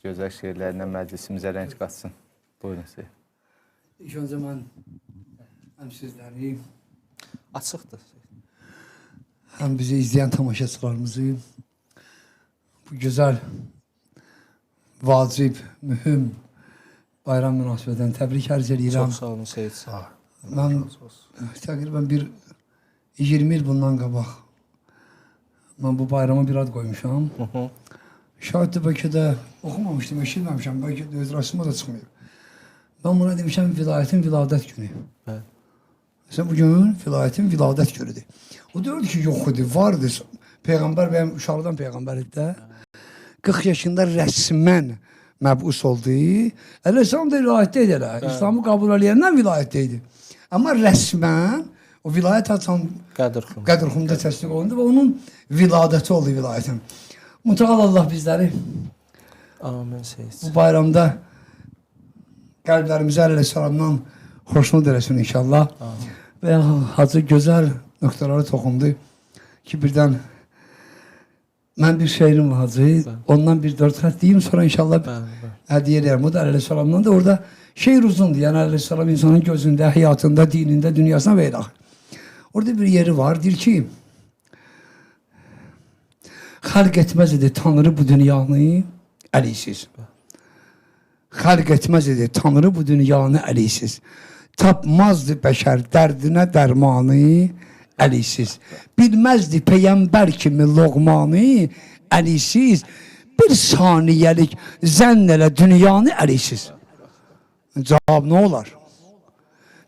Gözəl şeirlərlə məclisimizə rəng qatsın. Buyurun Seyid. İlk öncə mən həm sizləri, Açıqdır. həm bizi izləyən tamaşaçılarımızı bu gözəl, vacib, mühüm bayram münasibətindən təbrik arz edirəm. Çox sağ olun Seyid. Sağ ol. Mən təqribən bir 20 il bundan qabaq mən bu bayrama bir ad qoymuşam. Şahid də bəlkə də oxumamışdım, eşitməmişəm, bəlkə də öz rastıma da çıxmıyor. Ben buna demişəm vilayetin viladət günü. Bəli. Mesela bugün vilayetin viladət günüdür. O diyordu ki yok idi, vardı. Peygamber benim uşaqlıdan peygamberdi de. 40 yaşında resmen məbus oldu. Aleyhisselam da vilayetteydi elə. İslamı kabul edəndən vilayetteydi. Ama resmen o vilayet açan Qədirxumda təsdiq olundu ve onun viladəti oldu vilayetin. Mutlaka Allah bizleri Amin Seyid. bu bayramda qəlblərimizi Aleyhisselamdan xoşnud eləsin inşallah. Amin. Və Hacı gözəl nöqtələri toxundu ki birdən mən bir şeirim var Hacı. Ondan bir 4 xət deyim sonra inşallah hədiyyə edərəm. O da Aleyhisselamdan da orada şeir uzundur. Yəni Aleyhisselam insanın gözündə, həyatında, dinində, dünyasına və ilə. Orada bir yeri var. Deyir ki xalq etməz idi Tanrı bu dünyanı əleysiz. Xalq etməz idi Tanrı bu dünyanı əleysiz. Tapmazdı bəşər dərdinə dərmanı əleysiz. Bilməzdi peyğəmbər kimi loğmanı əleysiz. Bir saniyəlik zənn elə dünyanı əleysiz. Cavab nə olar?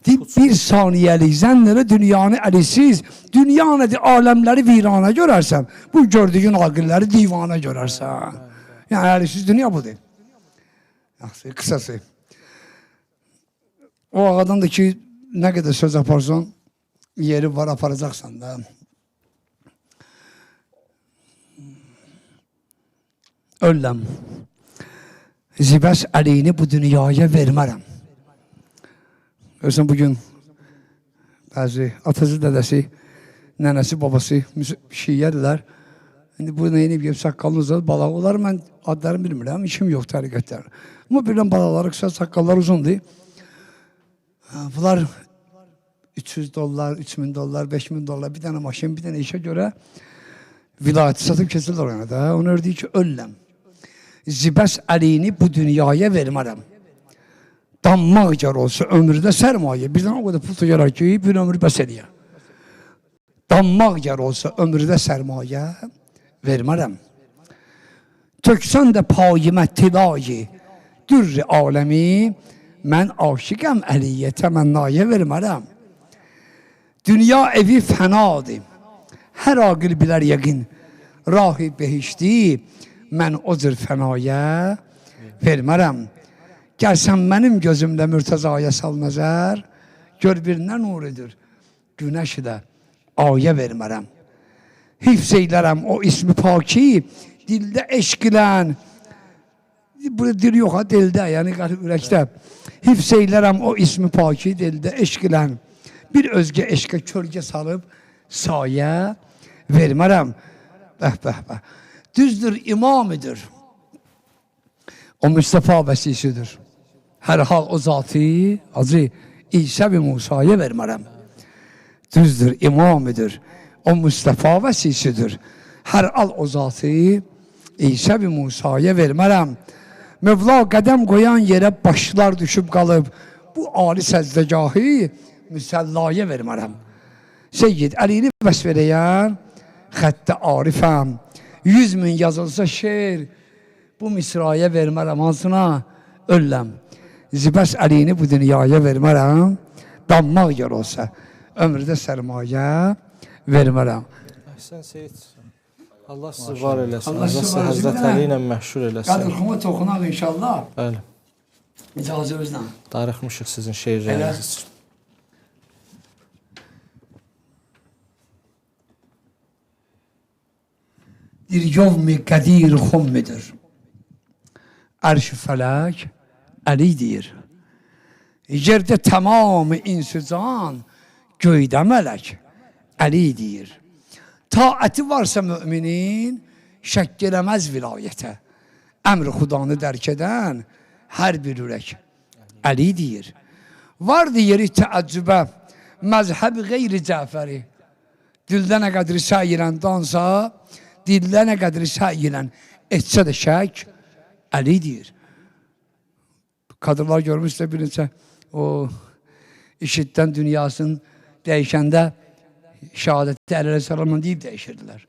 Bir saniyəlik zənn elə dünyanı əleysiz. Dünya nədir? Aləmləri virana görərsən. Bu gördüyün aqilləri divana görərsən. Yəni əleysiz dünya budur. Yaxşı, qısası. O ağadan da ki, nə qədər söz aparsan, yeri var, aparacaqsan da. Ölləm. Zibəs əliyini bu dünyaya vermərəm. Görürsən, bugün bəzi atası, dədəsi, nənəsi, babası şiyyədirlər. İndi bu neyini bilib saqqalını uzat, balaq olar. Mən adlarını bilmirəm, işim yox təriqətlər. Amma birdən balaqları qısa, saqqallar uzundur. Bunlar 300 dollar, 3000 dollar, 5000 dollar, bir dənə maşın, bir dənə işə görə vilayəti satıb kesildir oraya da. Onu ördüyü ki, ölləm. Zibəs əliyini bu dünyaya vermərəm. Dammaq car olsa ömrüdə sərmayə. Birdən o qədər pul tücələr ki, bir ömrü bəs eləyə. Dammaq car olsa ömrüdə sərmayə vermərəm. Töksən də payimə tilayı dürr aləmi, mən aşiqəm əliyyə təmənnaya vermərəm. Dünya evi fənadır. Hər aqil bilər yəqin. Rahi behişti, mən o cür fənaya vermərəm. Gəlsən mənim gözümdə mürtəzaya sal nəzər, gör bir nə nuridir, günəşi də aya vermərəm. Hifz eylərəm o ismi paki, dildə eşq ilən, burada dil yox ha, dildə, yəni ürəkdə. Hifz eylərəm o ismi paki, dildə eşq ilən, bir özgə eşqə kölgə salıb, sayə vermərəm. Bəh, bəh, bəh. Düzdür, imamıdır. O Mustafa vəsisidir. Hər hal o zatı, acı İsa və Musaya vermərəm. Düzdür, imamıdır. O Mustafa vəsisidir. Hər al o zatı İsa və Musaya vermərəm. Mövla qədəm qoyan yerə başlar düşüb qalıb. Bu ali səzdəgahı müsəllaya vermərəm. Seyyid əlini vəsf eləyən xəttə arifəm. 100.000 yazılsa şeir bu misraya vermərəm. Hansına? Ölləm. Zibəs əlini bu dünyaya vermərəm. Dammaq yer olsa ömrüdə sərmayə vermərəm. Əhsən Seyid. Allah sizi var eləsin. Allah Allah sizi sizi var eləsin. Həzrət Əli ilə məşhur eləsin. Qədrxuma toxunaq inşallah. Bəli. İcazənizlə. Darıxmışıq sizin şeirləriniz üçün. Bir yevmi qədir xummidir. Ərş-i fələk Əlidir. Yerdə tamamı insican göydə mələk Əlidir. Taəti varsa müminin şəkk eləməz vilayətə. Əmr-i xudanı dərk edən hər bir ürək Əlidir. Vardı yeri təəccübə məzhəb qeyri Cəfəri. Dildə nə qədri səy ilə dansa, dildə nə qədri səy ilə etsə də şək Əlidir. Kadrlar görmüşsə bir neçə o işitdən dünyasının dəyişəndə şəhadətdə Əli Əleyhisselamla deyib dəyişirdilər.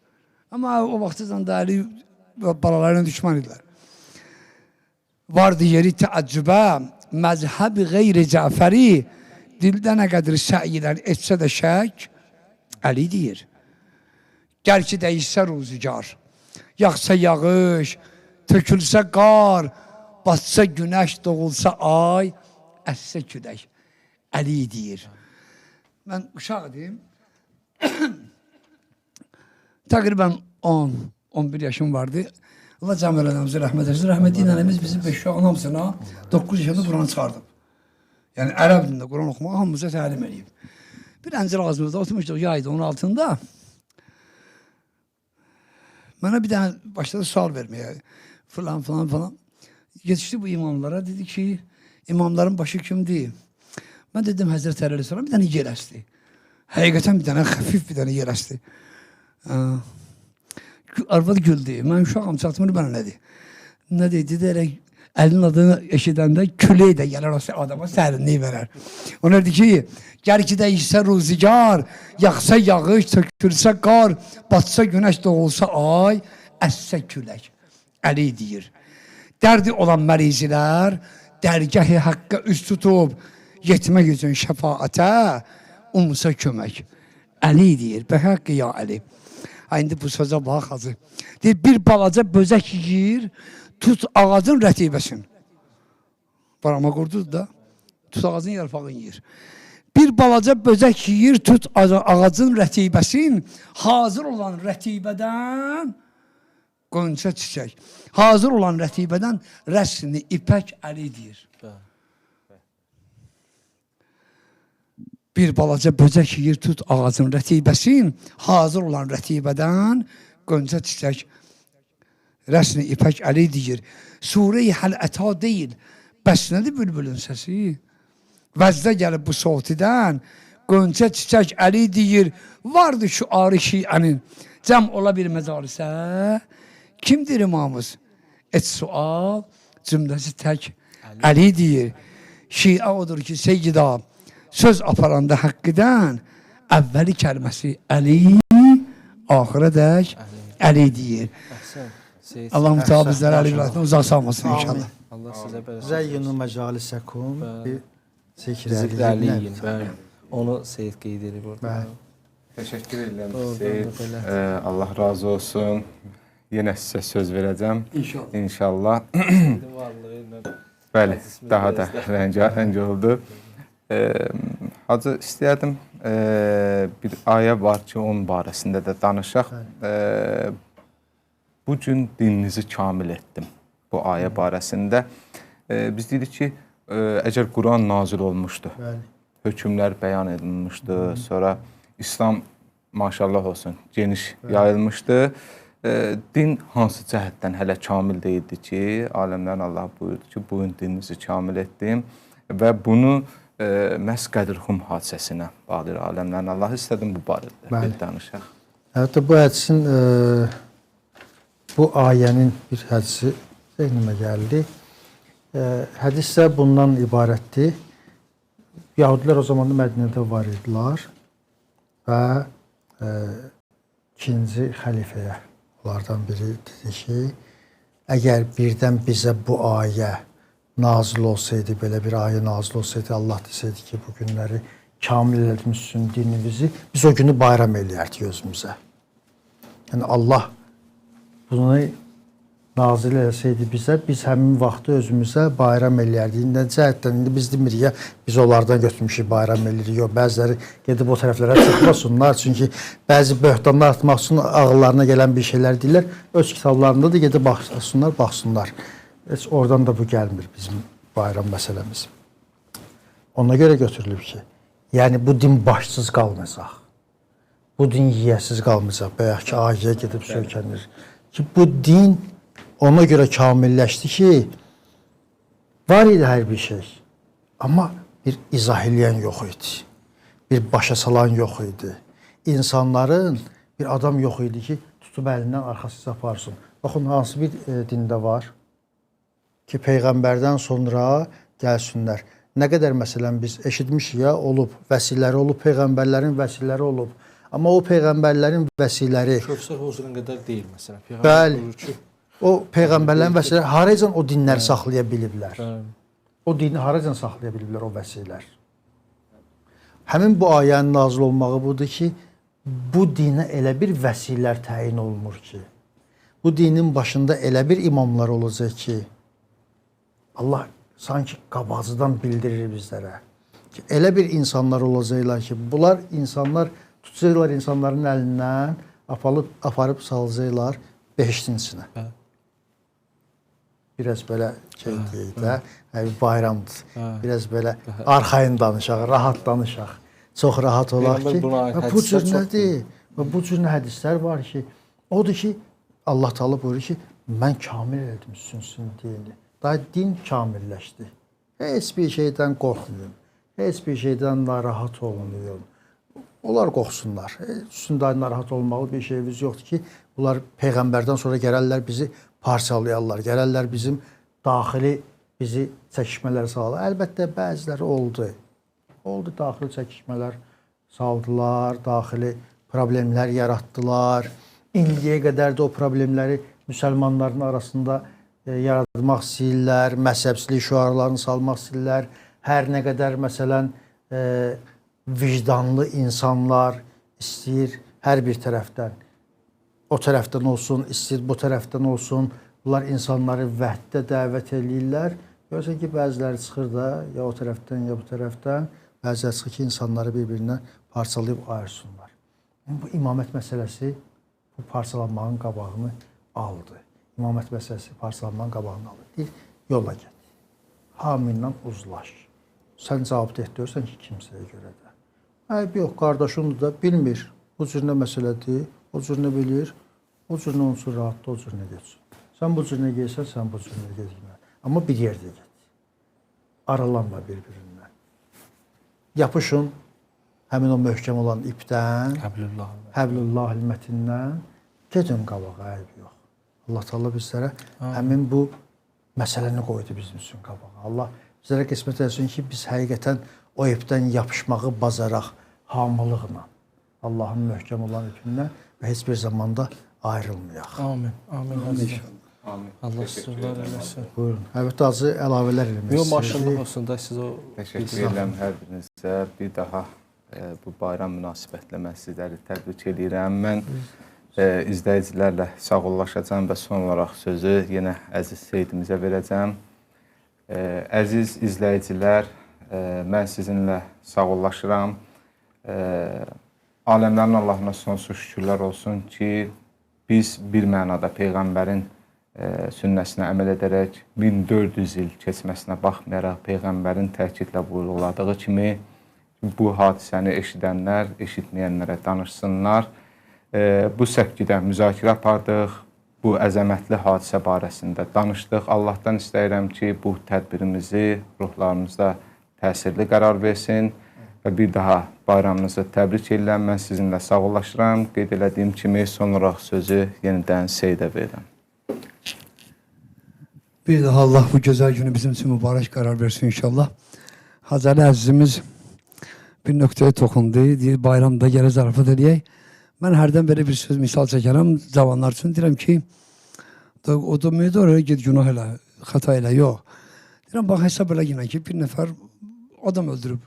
Amma o vaxtdan da Əli balalarına düşman idilər. Vardı yeri təəccübə məzhəb qeyri Cəfəri, dildə nə qədər səy ilə etsə də şək Əlidir. Gəl ki dəyişsə ruzigar, yağsa yağış, tökülsə qar, batsa günəş, doğulsa ay, əssə külək Əlidir. Mən uşaq idim. Təqribən 10-11 yaşım vardı. Allah cəmi eləmizə rəhmət etsin. Rəhmətli nənəmiz bizim 5 uşağın hamısına 9 yaşında Quranı çıxardıb. Yəni ərəb dilində Quran oxumağı hamımıza təlim edib. Bir əncir ağzımızda oturmuşduq yaydı onun altında. Mənə bir dənə başladı sual verməyə. Falan falan falan. Yetişdi bu imamlara, dedi ki, imamların başı kimdir? Mən dedim Həzrət Əli Əleyhisselam bir dənə yer əsdi. Həqiqətən bir dənə xəfif bir dənə yer əsdi. Arvad güldü. Mən uşağım, çatmır bana nədir? Nə dedi? Deyərək, əlinin adını eşidəndə külək də gələr adama sərinliyi verər. Ona dedi ki, gəl ki dəyişsə ruzigar, yaxsa yağış, tökülsə qar, batsa günəş, doğulsa ay, əssə külək. Əli deyir. Dərdi olan mərizilər, dərgəhi haqqa üst tutub, yetmək üçün şəfaətə, umsa kömək. Əli deyir, bə haqqı ya Əli. İndi bu sözə bax hacı. Deyir, bir balaca bözək yiyir, tut ağacın rətibəsin. Barama qurduz da, tut ağacın yarpağını yiyir. Bir balaca bözək yiyir, tut ağacın rətibəsin, hazır olan rətibədən qönçə çiçək. Hazır olan rətibədən rəsni ipək Əli deyir. Bir balaca böcək yiyir, tut ağacın rətibəsin, hazır olan rətibədən qönçə çiçək. Rəsni ipək Əli deyir. Surə-i həl-əta deyil, bəs nədir bülbülün səsi? Vəzdə gəlib bu soğutidən, qönçə çiçək Əli deyir. Vardı şu arı şiənin, cəm ola bir məcalisə. Kimdir imamız? Et sual, cümləsi tək Əli deyir. Şiə odur ki, seyyida, söz aparanda haqqıdan əvvəli kəlməsi Əli, axirədək Əli deyir. Allah mütəbə bizlərə Əli bilatını uzaq salmasın inşallah. Allah sizə bərəkət. Zəyyinu məcalisəkum bir zikr Əliyin. Onu Seyid qeyd edib orada. Təşəkkür edirəm Seyid. Allah razı olsun. Yenə sizə söz verəcəm. İnşallah. Bəli, daha da rəngarəng oldu. Hacı, istəyərdim bir ayə var ki, onun barəsində də danışaq. Bu gün dininizi kamil etdim bu ayə barəsində. Biz dedik ki, əgər Quran nazil olmuşdu, hökmlər bəyan edilmişdi, sonra İslam maşallah olsun geniş yayılmışdı. Din hansı cəhətdən hələ kamil deyildi ki, aləmlərin Allah buyurdu ki, bu gün dininizi kamil etdim və bunu məhz Qədirxum hadisəsinə bağlı aləmlərin Allah istədim bu barədə bir danışaq. Hətta bu hədisin, bu ayənin bir hədisi zeynimə gəldi. Hədis isə bundan ibarətdir. Yahudilər o zaman Mədinədə var idilər və ikinci xəlifəyə onlardan biri dedi ki, əgər birdən bizə bu ayə nazil olsaydı, belə bir ayə nazil olsaydı, Allah deseydi ki, bu günləri kamil etmişsin dinimizi, biz o günü bayram eləyərdik özümüzə. Yəni Allah bunu nazil eləsəydi bizə, biz həmin vaxtı özümüzə bayram eləyərdik. İndi cəhətdən indi biz demirik ya, biz onlardan götürmüşük bayram eləyirik. Yox, bəziləri gedib o tərəflərə çıxmasınlar. Çünki bəzi böhtanlar atmaq üçün ağıllarına gələn bir şeylər deyirlər. Öz kitablarında da gedib baxsınlar. Heç oradan da bu gəlmir bizim bayram məsələmiz. Ona görə götürülüb ki, yəni bu din başsız qalmayacaq. Bu din yiyəsiz qalmayacaq. Bayaq ki, ahiyə gedib söykənir. Ki bu din ona görə kamilləşdi ki, var idi hər bir şey. Amma bir izah eləyən yox idi. Bir başa salan yox idi. İnsanların bir adam yox idi ki, tutub əlindən arxasına aparsın. Baxın, hansı bir dində var ki, Peyğəmbərdən sonra gəlsinlər. Nə qədər məsələn biz eşitmişik ya, olub, vəsiləri olub, Peyğəmbərlərin vəsiləri olub. Amma o Peyğəmbərlərin vəsiləri... Kövsər Hozurun qədər deyil, məsələn. Bəli. O Peyğəmbərlərin vəsiləri haracan o dinləri saxlaya biliblər? O dini haracan saxlaya biliblər o vəsilər? Həmin bu ayənin nazil olmağı budur ki, bu dinə elə bir vəsilər təyin olunur ki, bu dinin başında elə bir imamlar olacaq ki, Allah sanki qabaqcadan bildirir bizlərə ki, elə bir insanlar olacaqlar ki, bunlar insanlar tutacaqlar insanların əlindən, aparıb salacaqlar behiştin içinə. Biraz belə şey deyək də, bayramdır. Biraz belə arxayın danışaq, rahat danışaq. Çox rahat olaq ki, bu cür nədir? Bu cür hədislər var ki, odur ki, Allah Teala buyurur ki, mən kamil elədim sizin dini. Daha din kamilləşdi. Heç bir şeydən qorxmayın. Heç bir şeydən narahat olmayın. Onlar qorxsunlar. Üstündə narahat olmalı bir şeyimiz yoxdur ki, bunlar Peyğəmbərdən sonra gələrlər bizi parçalayarlar. Gələrlər bizim daxili bizi çəkişmələr salırlar. Əlbəttə bəziləri oldu. Oldu, daxili çəkişmələr saldılar, daxili problemlər yaratdılar. İndiyə qədər də o problemləri müsəlmanların arasında yaratmaq istəyirlər, məzhəbçilik şüarlarını salmaq istəyirlər. Hər nə qədər məsələn vicdanlı insanlar istəyir hər bir tərəfdən. O tərəfdən olsun, istəyir bu tərəfdən olsun. Bunlar insanları vəhddə dəvət edirlər. Görürsən ki, bəziləri çıxır da, ya o tərəfdən, ya bu tərəfdən. Bəziləri çıxır ki, insanları bir-birindən parçalayıb ayırsınlar. Bu imamət məsələsi bu parçalanmanın qabağını aldı. İmamət məsələsi parçalanmanın qabağını aldı. Deyir, yola get. Hamıyla uzlaş. Sən cavab deyirsən ki, kimsəyə görə də. Yox, qardaşımdır da bilmir. Bu cür nə məsələdir, o cür nə bilir, o cür nə olsun rahatdır, o cür nə geçsin. Sən bu cür nə geysən, sən bu cür nə gezmə. Amma bir yerdə get. Aralanma bir-birindən. Yapışın həmin o möhkəm olan ipdən, Həblullah ilmətindən, gedin qabağa, ayıb yox. Allah Teala bizlərə həmin bu məsələni qoydu bizim üçün qabağa. Allah bizlərə qismət etsin ki, biz həqiqətən o ipdən yapışmağı bacaraq, hamılıqla, Allahın möhkəm olan ipindən və heç bir zamanda ayrılmayaq. Amin. Amin. Allah sizlər eləsin. Buyurun. Əlbəttə, azı əlavələr eləmək Yox, maşallah olsun da siz o... Təşəkkür edirəm hər birinizə. Bir daha bu bayram münasibətilə mən sizləri təbrik edirəm. Mən izləyicilərlə sağollaşacağım və son olaraq sözü yenə əziz Seyyidimizə verəcəm. Əziz izləyicilər, mən sizinlə sağollaşıram. Aləmlərin Allahına sonsuz şükürlər olsun ki, biz bir mənada Peyğəmbərin sünnəsinə əməl edərək 1400 il keçməsinə baxmayaraq Peyğəmbərin təkidlə buyuruladığı kimi bu hadisəni eşidənlər, eşitməyənlərə danışsınlar. Bu səpkidə müzakirə apardıq, bu əzəmətli hadisə barəsində danışdıq. Allahdan istəyirəm ki, bu tədbirimizi ruhlarımızda təsirli qərar versin və bir daha bayramınızı təbrik edirəm. Mən sizinlə sağollaşıram. Qeyd elədiyim kimi son olaraq sözü yenidən Seyidə verirəm. Bir daha Allah bu güzel günü bizim için mübarek karar versin inşallah. Hazreti Azizimiz bir nöqtəyə toxundu. Deyir, bayramda gələ zarafat edək. Mən hərdən belə bir söz misal çəkərəm cavanlar üçün. Deyirəm ki, o da meydə oraya ged günah elə, xata elə, yox. Deyirəm, bax, hesab elə yine ki, bir nəfər adam öldürüb.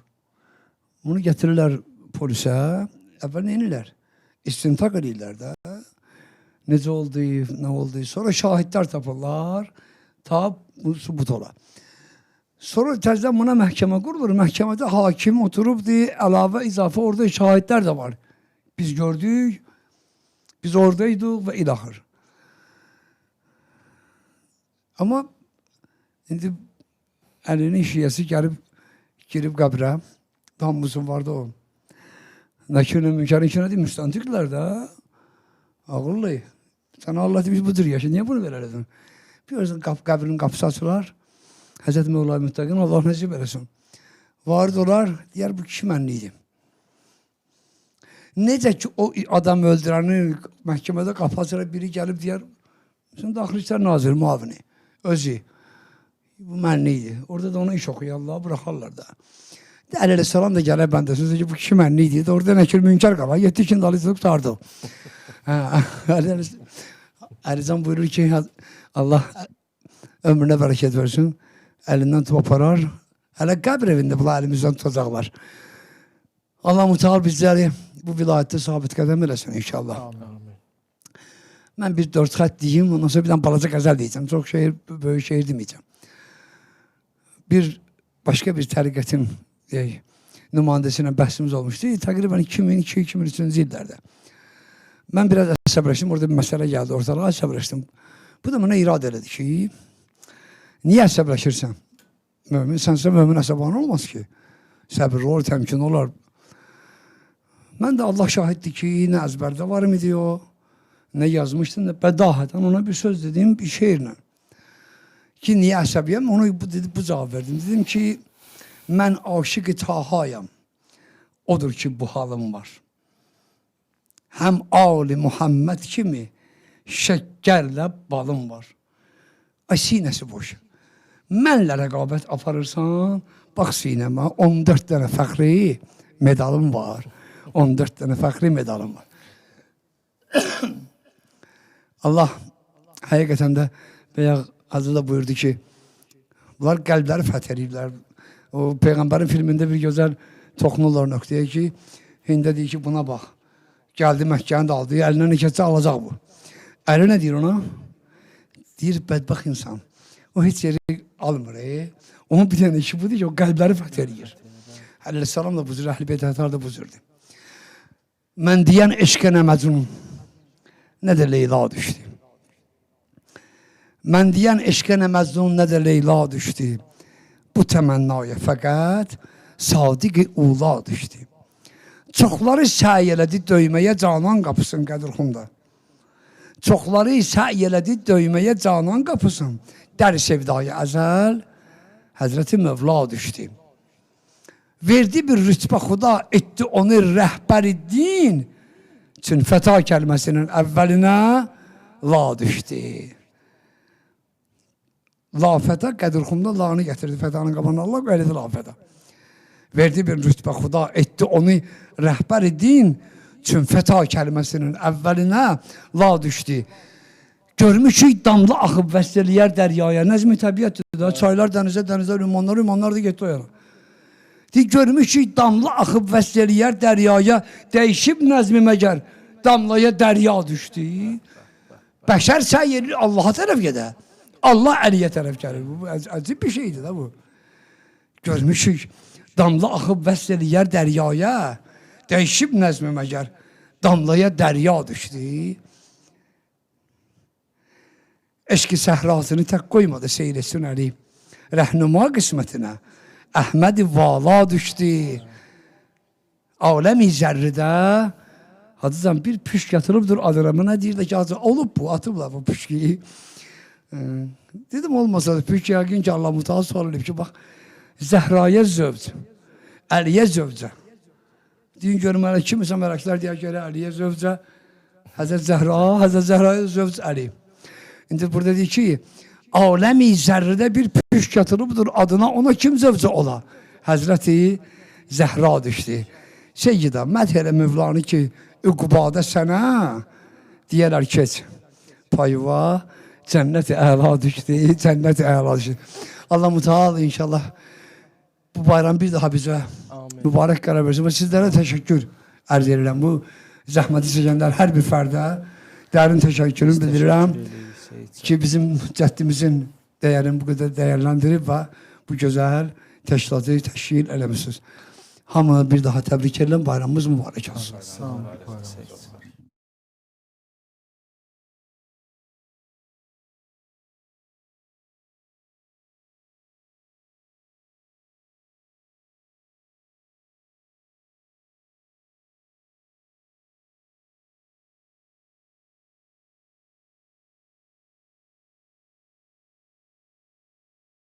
Bunu gətirirlər polisə, əvvəl neynirlər? İstintaq edirlər də. necə oldu, nə oldu. Sonra şahidlər tapırlar, bu sübut ola. Sonra təzədən buna məhkəmə qurulur. Məhkəmədə hakim oturubdur, əlavə, izafə orada şahidlər də var. Biz gördük, biz oradaydıq və ilaxır. Amma indi əlinin şiyəsi girib qəbrə, dambusun vardı o. Nəkirlə münkerin içine değil, müstantikler de. Ağırlı. Sana Allah biz budur yaşa. Niye bunu verirdin? Biliyorsun kabrin kapısı açılar. Hazreti Mevla Müttakin Allah nasip eylesin. Vardılar. Diğer bu kişi mənliydi. Necə ki o adam öldürəni məhkəmədə qapı açılar biri gəlib deyər. Şimdi Daxili İşlər Naziri muavini. Özü. Bu mənliydi. Orada da ona iş okuyarlar, bırakarlar da. Aleyhisselam da gələ bəndə sözü ki bu kişi mənliydi. Orada Nəkir Münker qala. 7 kin dalı tutub sardı. Əlican buyurur ki Allah ömrünə bərəkət versin. Əlindən toparar. Hələ qəbr evində bunlar əlimizdən tutacaqlar. Allah müteal bizləri bu vilayətdə sabit qədəm eləsin inşallah. Mən bir 4 xət deyim, ondan sonra bir dənə balaca qəzəl deyəcəm. Çox şehir, böyük şehir deməyəcəm. Bir başqa bir təriqətin nümayəndəsinə bəhsimiz olmuşdu. Təqribən 2002-2003-cü illərdə. Mən biraz əsəbləşdim, orada bir məsələ gəldi, ortalığa əsəbləşdim. Bu da mənə irad elədi ki, niyə əsəbləşirsən? Mömin, sənsə mömin əsəbanı olmaz ki. Səbirli olur, təmkin olar. Mən də Allah şahiddir ki, nə əzbərdə var idi o, nə yazmışdım, nə bədahətən ona bir söz dedim, bir şeirlə. Ki, niyə əsəbiyəm? Onu bu cavab verdim. Dedim ki, mən aşık-ı tahayam. Odur ki, bu halım var. Həm Ali Muhammed kimi şəkərlə balım var. Ay, sinəsi boş. Mənlə rəqabət aparırsan, bax sinəmə 14 dənə fəxri medalım var. 14 dənə fəxri medalım var. Allah həqiqətən də bəyə Hazır da buyurdu ki, bunlar qəlbləri fəth edirlər. O Peyğəmbərin filmində bir gözəl toxunurlar nöqtəyə ki, Hində deyir ki, buna bax. Gəldi Məkkəni də aldı, əlindən nekətsə alacaq bu. Əli nə deyir ona? Deyir, bədbəx insan. O heç yeri almır. Onun bir dənə işi budur ki, o qəlbləri fəth edir. Aleyhisselam da buzur, Əhl-i Beyt Əhtar da buzurdu. Mən deyən eşqə nə məcnun, nə də Leyla düşdü. Mən deyən eşqə nə məcnun, nə də Leyla düşdü. Bu təmənnaya fəqət sadiq-i ula düşdü. Çoxları səy elədi döyməyə canan qapısın Qədirxunda. Çoxları səy elədi döyməyə canan qapısın. Dər sevdaya əzəl Həzrəti Mövla düşdü. Verdi bir rütbə xuda, etdi onu rəhbər din. Çün fəta kəlməsinin əvvəlinə la düşdü. La fəta Qədirxunda la'nı gətirdi. Fətanın qabağına Allah qeylədi la fəta. Verdi bir rütbə xuda, etdi onu rəhbər din. Çün fəta kəlməsinin əvvəlinə la düşdü. Görmüşük damla axıb vəsl eləyər dəryaya. Nəzmi təbiətdir da. Çaylar dənizə, dənizə ünvanlar da getdi o yana. Görmüşük damla axıb vəsl eləyər dəryaya. Dəyişib nəzmi məgər damlaya dərya düşdü. Bəşər səy edir Allaha tərəf gedə. Allah Əliyə tərəf gəlir. Bu əcib bir şeydir da bu. Görmüşük damla axıb vəsl eləyər dəryaya. Dəyişib nəzmi məgər damlaya dərya düşdü. Eşki səhrasını tək qoymadı seyr etsin Əli. Rəhnuma qismətinə Əhməd-i Vala düşdü. Aləmi zərridə Hacıcan bir püşk yatırıbdır adına. Mənə deyir də ki, Hacı olub bu, atıblar bu püşkü. Dedim olmasa da püşk yəqin ki Allah mutala sual edib ki, bax Zəhraya zövc, Əliyə zövcə. Deyin görməli kimisə mələklər deyək ki, Əliyə zövcə, Həzrət Zəhraya zövc Əli. İndi burada deyir ki, aləmi zərridə bir püşk yatırıbdır adına, ona kim zövcə ola? Həzrəti Zəhra düşdü. Seyyidə, məd elə Mövlanı ki, üqubada sənə deyərlər keç. Payva, cənnət-i əla düşdü, cənnət-i əla düşdü. Allah müteal inşallah bu bayram bir daha bizə mübarək qərar versin və sizlərə təşəkkür ərz edirəm. Bu zəhməti çəkənlər hər bir fərdə dərin təşəkkürümü bildirirəm Təşəkkür edirik. ki, bizim cəddimizin dəyərini bu qədər dəyərləndirib və bu gözəl təşkilatı təşkil eləmişsiniz. Hamı bir daha təbrik edirəm, bayramımız mübarək olsun. Sağ olun.